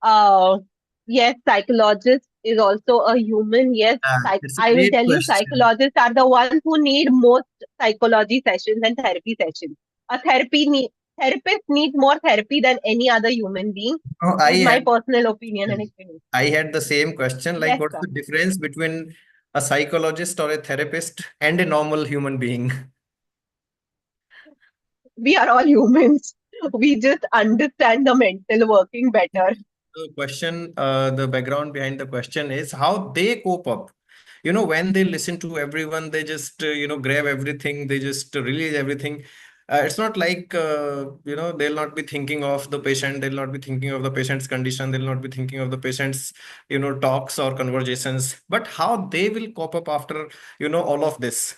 Uh, yes, psychologist is also a human. Yes, It's a I will great tell you, question. psychologists are the ones who need most psychology sessions and therapy sessions. Therapist needs more therapy than any other human being. Oh, Is my personal opinion and experience. I had the same question. Like, Yes, what's sir. the difference between a psychologist or a therapist and a normal human being? We are all humans. We just understand the mental working better. The question, the background behind the question is how they cope up. When they listen to everyone, they just, grab everything, they just release everything. It's not like, they'll not be thinking of the patient, they'll not be thinking of the patient's condition, they'll not be thinking of the patient's, talks or conversations, but how they will cope up after, all of this.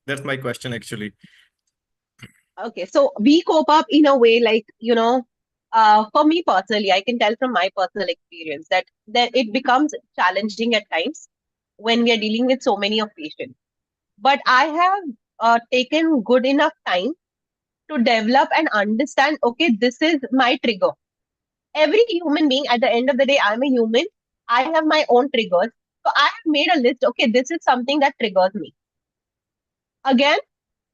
That's my question, actually. Okay, so we cope up in a way like, for me personally, I can tell from my personal experience that it becomes challenging at times when we are dealing with so many of patients. But I have taken good enough time to develop and understand, okay, this is my trigger. Every human being, at the end of the day, I'm a human. I have my own triggers. So I have made a list, okay, this is something that triggers me. Again,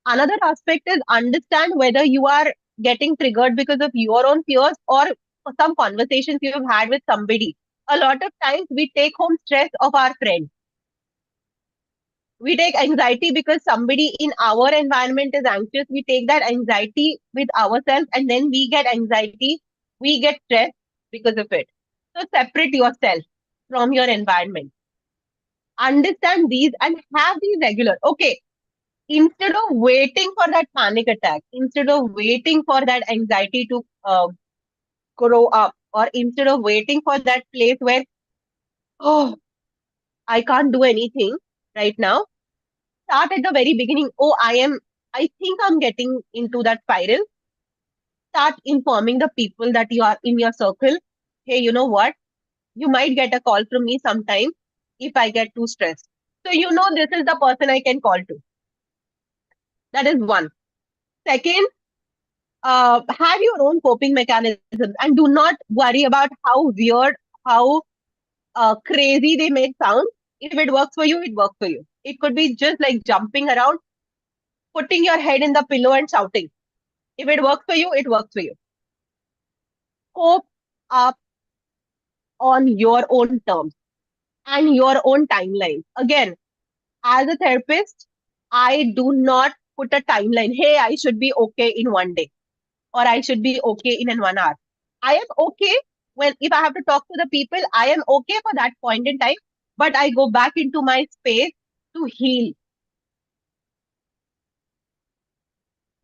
another aspect is understand whether you are getting triggered because of your own fears or some conversations you have had with somebody. A lot of times we take home stress of our friend. We take anxiety because somebody in our environment is anxious. We take that anxiety with ourselves and then we get anxiety. We get stressed because of it. So separate yourself from your environment. Understand these and have these regular. Okay, instead of waiting for that panic attack, instead of waiting for that anxiety to grow up, or instead of waiting for that place where, oh, I can't do anything right now, start at the very beginning. Oh, I think I'm getting into that spiral. Start informing the people that you are in your circle. Hey, you know what? You might get a call from me sometime if I get too stressed. So, this is the person I can call to. That is one. Second, have your own coping mechanisms and do not worry about how weird, how crazy they may sound. If it works for you, it works for you. It could be just like jumping around, putting your head in the pillow and shouting. If it works for you, it works for you. Cope up on your own terms and your own timeline. Again, as a therapist, I do not put a timeline. Hey, I should be okay in one day or I should be okay in 1 hour. I am okay when if I have to talk to the people, I am okay for that point in time, but I go back into my space to heal.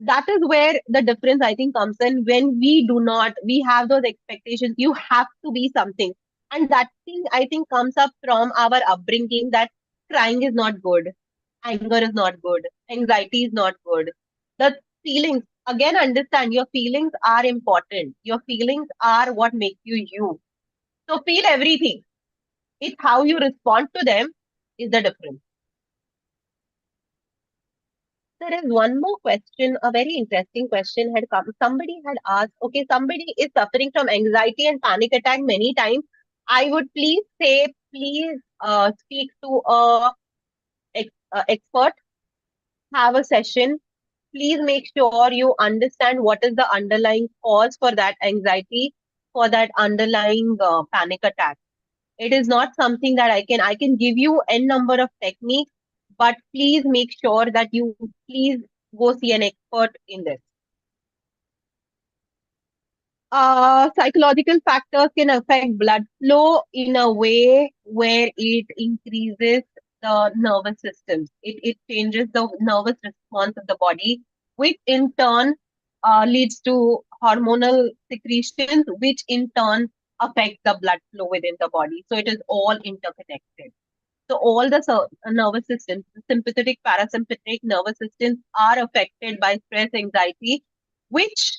That is where the difference I think comes in when we have those expectations. You have to be something. And that thing I think comes up from our upbringing that crying is not good, anger is not good, anxiety is not good. The feelings, again, understand your feelings are important. Your feelings are what make you you. So feel everything. It's how you respond to them is the difference. There is one more question, a very interesting question had come. Somebody had asked, okay, somebody is suffering from anxiety and panic attack many times. I would please say, please speak to a expert, have a session. Please make sure you understand what is the underlying cause for that anxiety, for that underlying panic attack. It is not something that I can give you n number of techniques, but please make sure that you please go see an expert in this. Psychological factors can affect blood flow in a way where it increases the nervous system. It changes the nervous response of the body, which in turn leads to hormonal secretions, which in turn affect the blood flow within the body. So it is all interconnected. So all the nervous systems, sympathetic, parasympathetic nervous systems are affected by stress, anxiety, which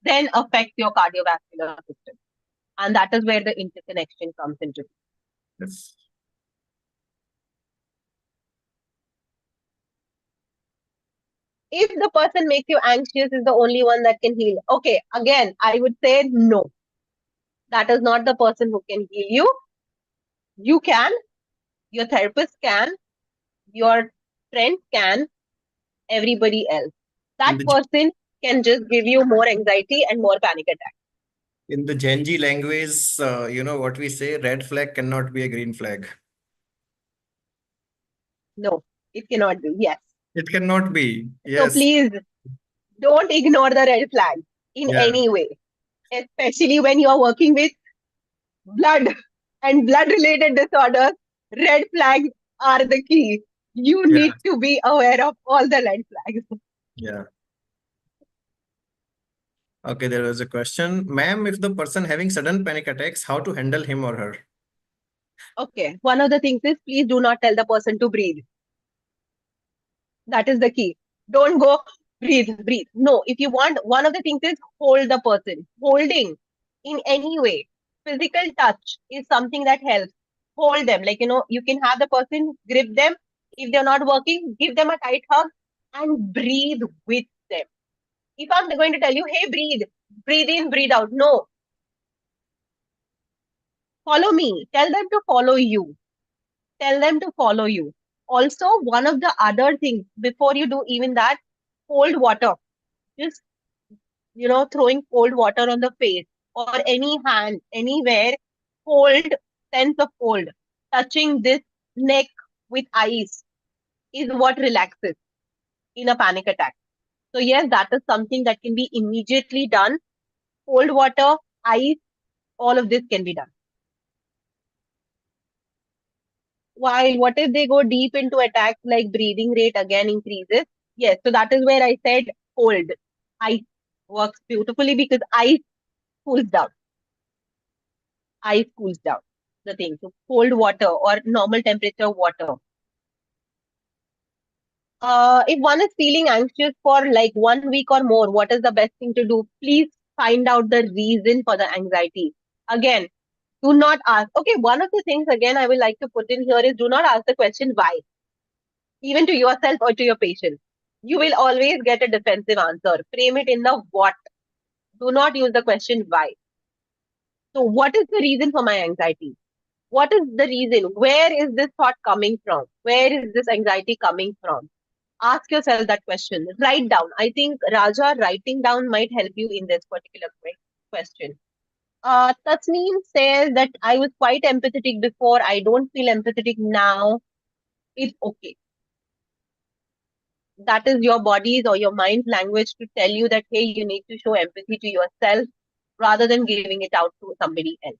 then affect your cardiovascular system. And that is where the interconnection comes into. Yes. If the person makes you anxious is the only one that can heal. Okay, again, I would say no. That is not the person who can heal you. You can, your therapist can, your friend can, everybody else. In That the person can just give you more anxiety and more panic attack. in the Gen Z language, what we say, red flag cannot be a green flag. No, it cannot be. Yes. It cannot be. So Yes. please don't ignore the red flag. in Yeah, any way, especially when you are working with blood and blood related disorders. Red flags are the key. You yeah, need to be aware of all the red flags. yeah. Okay, there was a question. Ma'am, if the person having sudden panic attacks, how to handle him or her? Okay, one of the things is please do not tell the person to breathe. That is the key. Don't go breathe, breathe. No, if you want, one of the things is hold the person. Holding in any way. Physical touch is something that helps. Hold them. Like, you can have the person grip them. If they're not working, give them a tight hug and breathe with them. If I'm going to tell you, hey, breathe in, breathe out. No, follow me. Tell them to follow you. Tell them to follow you. Also, one of the other things before you do even that, cold water. Just throwing cold water on the face or any hand, anywhere, cold, sense of cold, touching this neck with ice is what relaxes in a panic attack. So, yes, that is something that can be immediately done. Cold water, ice, all of this can be done. While what if they go deep into attacks like breathing rate again increases? Yes, so that is where I said cold. Ice works beautifully because ice cools down. Ice cools down the thing. So cold water or normal temperature water. If one is feeling anxious for like 1 week or more, what is the best thing to do? Please find out the reason for the anxiety. Again, do not ask. Okay, one of the things again I would like to put in here is do not ask the question why, even to yourself or to your patient. You will always get a defensive answer. Frame it in the what. Do not use the question why. So, what is the reason for my anxiety? What is the reason? Where is this thought coming from? Where is this anxiety coming from? Ask yourself that question. Write down. I think Raja, writing down might help you in this particular question. Tasneem says that I was quite empathetic before. I don't feel empathetic now. It's okay. That is your body's or your mind's language to tell you that, hey, you need to show empathy to yourself rather than giving it out to somebody else.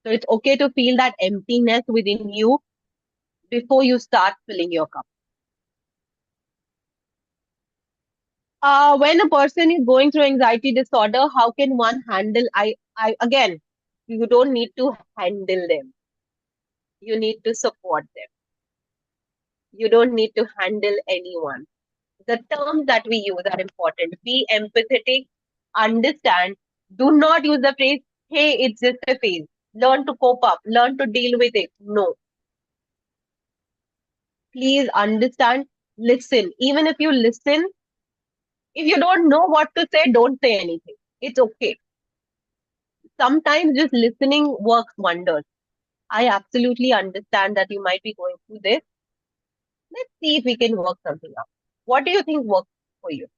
So it's okay to feel that emptiness within you before you start filling your cup. When a person is going through anxiety disorder, how can one handle? I again, you don't need to handle them. You need to support them. You don't need to handle anyone. The terms that we use are important. Be empathetic, understand. Do not use the phrase, hey, it's just a phase. Learn to cope up, learn to deal with it. No. Please understand, listen. Even if you listen, if you don't know what to say, don't say anything. It's okay. Sometimes just listening works wonders. I absolutely understand that you might be going through this. Let's see if we can work something out. What do you think works for you?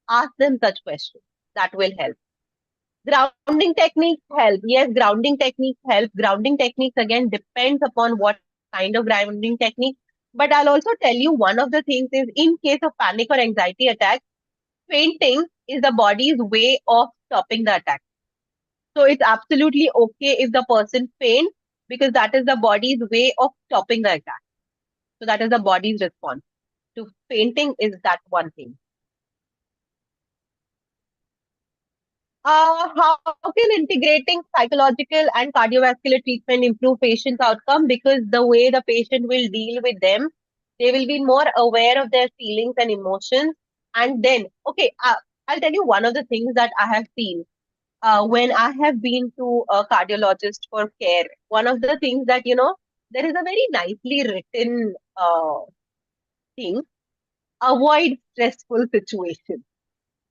Ask them such questions. That will help. Grounding techniques help. Yes, grounding techniques help. Grounding techniques again depends upon what kind of grounding technique. But I'll also tell you one of the things is in case of panic or anxiety attack, fainting is the body's way of stopping the attack. So it's absolutely okay if the person faints because that is the body's way of stopping the attack. So that is the body's response to fainting is that one thing. How can integrating psychological and cardiovascular treatment improve patient's outcome? Because the way the patient will deal with them, they will be more aware of their feelings and emotions. And then, okay, I'll tell you one of the things that I have seen when I have been to a cardiologist for care. One of the things that, there is a very nicely written thing, avoid stressful situations.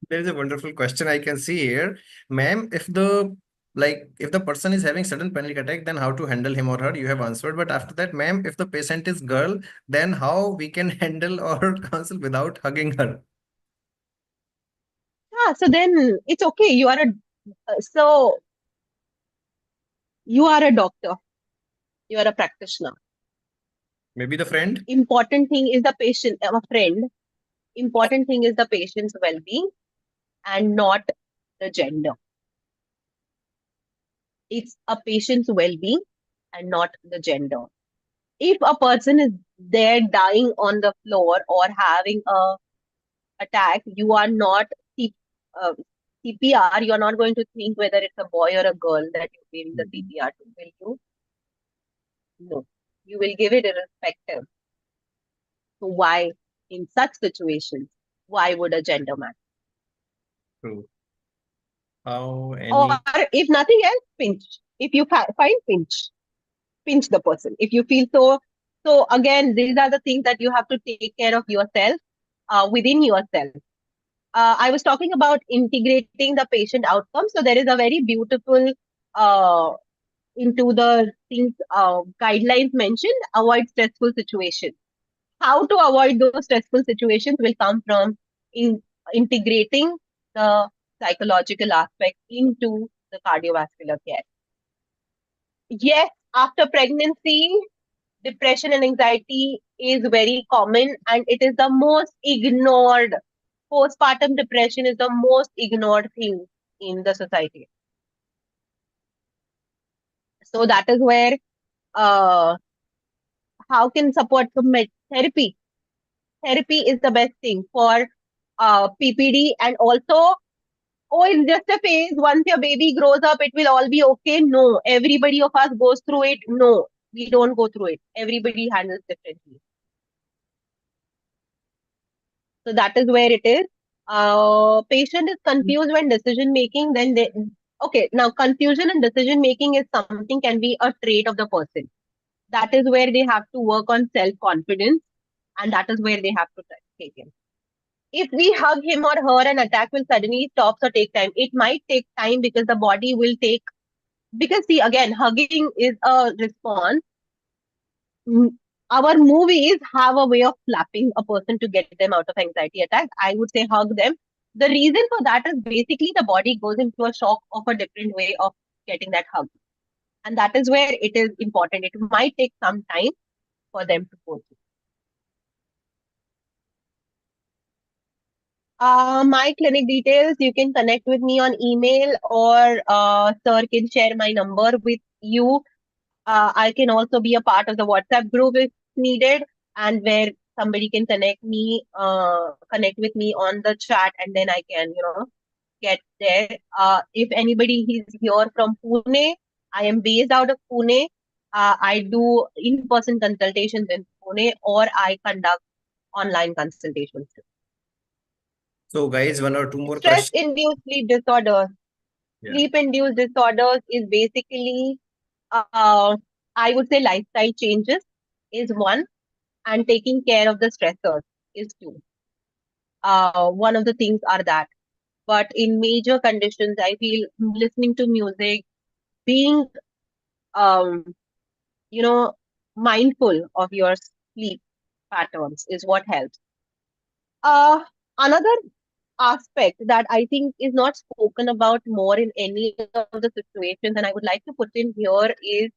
There is a wonderful question I can see here. Ma'am, if the person is having sudden panic attack, then how to handle him or her? You have answered. But after that, ma'am, if the patient is girl, then how we can handle or counsel without hugging her? Yeah, so then it's okay. So you are a doctor, you are a practitioner. Maybe the friend? Important thing is the patient, a friend. Important thing is the patient's well-being. and not the gender. It's a patient's well-being and not the gender. If a person is there dying on the floor or having a attack, you are not uh, CPR. You are not going to think whether it's a boy or a girl that you're giving the Mhm. CPR to. Will you? No. You will give it irrespective. So why, in such situations, why would a gender matter? True. How Or any if nothing else, pinch. If you find, pinch the person. If you feel so, so again, these are the things that you have to take care of yourself, within yourself. I was talking about integrating the patient outcome. So there is a very beautiful, uh, into the things, guidelines mentioned, avoid stressful situations. How to avoid those stressful situations will come from integrating the psychological aspect into the cardiovascular care. Yes, after pregnancy, depression and anxiety is very common, and it is the most ignored. Postpartum depression is the most ignored thing in the society. So that is where, uh, how can support from therapy? Therapy is the best thing for PPD, and also, oh, it's just a phase. Once your baby grows up, it will all be okay. No, everybody of us goes through it. No, we don't go through it. Everybody handles differently. So that is where it is. Patient is confused when decision making. Then they, okay. Now confusion and decision making is something, can be a trait of the person. That is where they have to work on self confidence, and that is where they have to take it. If we hug him or her, an attack will suddenly stop or take time. It might take time because the body will take, because see, again, hugging is a response. Mm, our movies have a way of slapping a person to get them out of anxiety attack. I would say hug them. The reason for that is basically the body goes into a shock of a different way of getting that hug. And that is where it is important. It might take some time for them to go through. My clinic details, you can connect with me on email, or sir can share my number with you. I can also be a part of the WhatsApp group if needed, and where somebody can connect with me on the chat, and then I can, get there. If anybody is here from Pune, I am based out of Pune. I do in-person consultations in Pune, or I conduct online consultations. so guys, one or two more questions. Stress-induced sleep disorders. Yeah. Sleep-induced disorders is basically, uh, I would say, lifestyle changes is one, and taking care of the stressors is two. One of the things are that. But in major conditions, I feel listening to music, being, um, you know, mindful of your sleep patterns is what helps. Another aspect that I think is not spoken about more in any of the situations, and I would like to put in here, is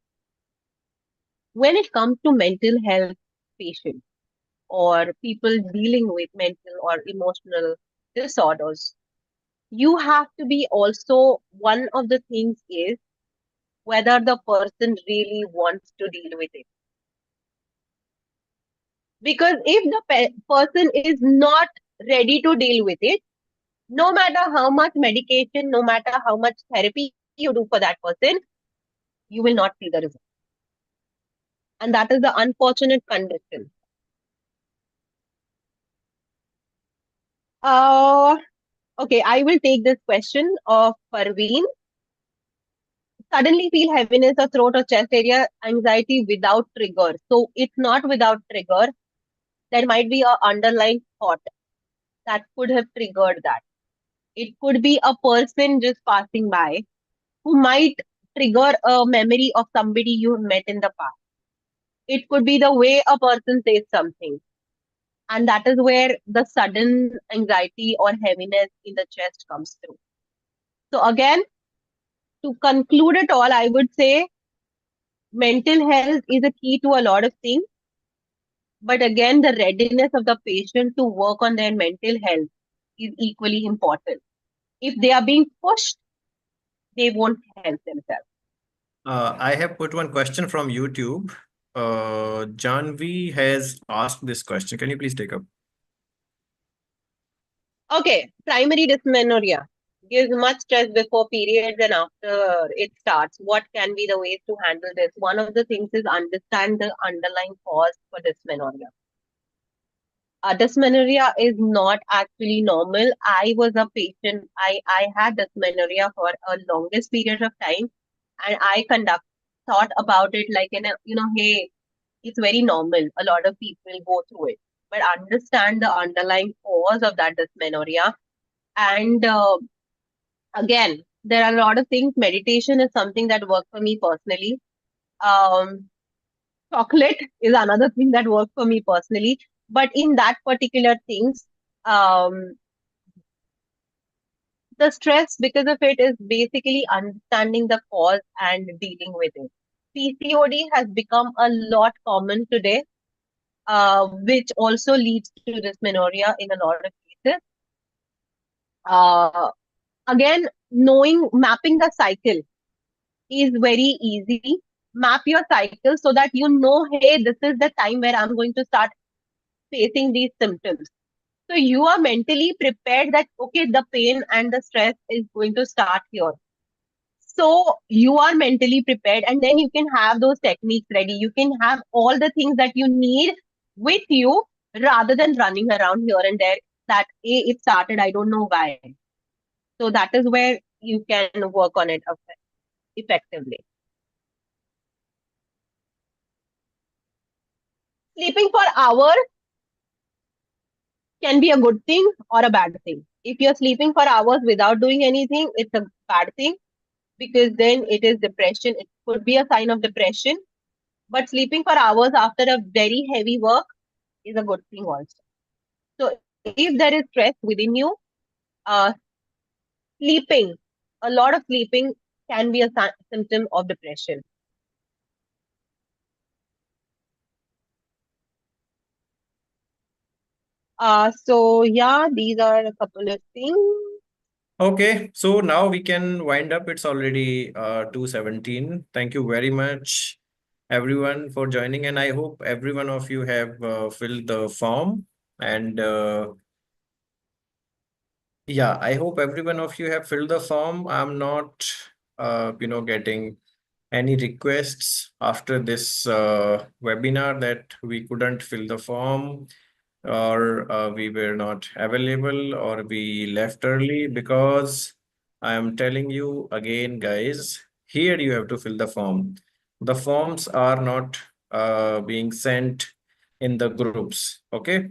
when it comes to mental health patients or people dealing with mental or emotional disorders, you have to be also, one of the things is whether the person really wants to deal with it. Because if the person is not ready to deal with it, no matter how much medication, no matter how much therapy you do for that person, you will not see the result. And that is the unfortunate condition. Uh, okay, I will take this question of Parveen. Suddenly feel heaviness or throat or chest area, anxiety without trigger. So it's not without trigger. There might be a underlying thought that could have triggered that. It could be a person just passing by who might trigger a memory of somebody you met in the past. It could be the way a person says something. And that is where the sudden anxiety or heaviness in the chest comes through. So again, to conclude it all, I would say mental health is a key to a lot of things. But again, the readiness of the patient to work on their mental health is equally important. If they are being pushed, they won't help themselves. I have put one question from YouTube. Janvi has asked this question. Can you please take up? Okay, primary dysmenorrhea gives much stress before periods and after it starts. What can be the ways to handle this? One of the things is understand the underlying cause for dysmenorrhea. Dysmenorrhea is not actually normal. I was a patient. I had dysmenorrhea for a longest period of time, and I thought about it like hey, it's very normal. A lot of people go through it, but understand the underlying cause of that dysmenorrhea. And again, there are a lot of things. Meditation is something that worked for me personally. Um, Chocolate is another thing that worked for me personally. But in that particular things, um, the stress because of it is basically understanding the cause and dealing with it. PCOD has become a lot common today, which also leads to dysmenorrhea in a lot of cases. Uh, Again, mapping the cycle is very easy. Map your cycle so that you know, hey, this is the time where I'm going to start facing these symptoms. So you are mentally prepared that, okay, the pain and the stress is going to start here. So you are mentally prepared, and then you can have those techniques ready. You can have all the things that you need with you rather than running around here and there. That, hey, it started, I don't know why. So that is where you can work on it effectively. Sleeping for hours can be a good thing or a bad thing. If you're sleeping for hours without doing anything, it's a bad thing because then it is depression. It could be a sign of depression. But sleeping for hours after a very heavy work is a good thing also. So if there is stress within you, uh, sleeping, a lot of sleeping can be a symptom of depression. So yeah, these are a couple of things. Okay, so now we can wind up. It's already 2:17. Thank you very much, everyone, for joining, and I hope every one of you have filled the form. And yeah, I hope every one of you have filled the form. I'm not, getting any requests after this webinar that we couldn't fill the form or we were not available or we left early, because I am telling you again, guys, here you have to fill the form. The forms are not being sent in the groups. Okay.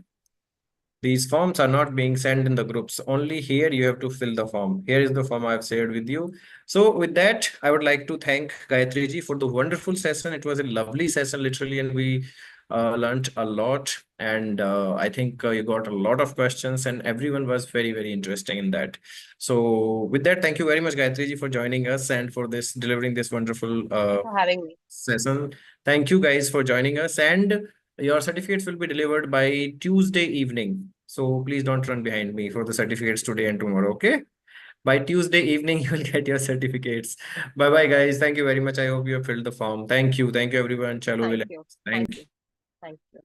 These forms are not being sent in the groups. Only here you have to fill the form. Here is the form I've shared with you. So with that, I would like to thank Gayatri ji for the wonderful session. It was a lovely session, literally, and we learned a lot. And I think you got a lot of questions, and everyone was very, very interesting in that. So with that, thank you very much, Gayatri ji, for joining us and for this delivering this wonderful Thank you for having me. session. Thank you guys for joining us, and your certificates will be delivered by Tuesday evening. So please don't run behind me for the certificates today and tomorrow. Okay. By Tuesday evening, you will get your certificates. Bye bye, guys. Thank you very much. I hope you have filled the form. Thank you. Thank you, everyone. Chalo, Thank will. you. Thank Thank you. you. Thank you.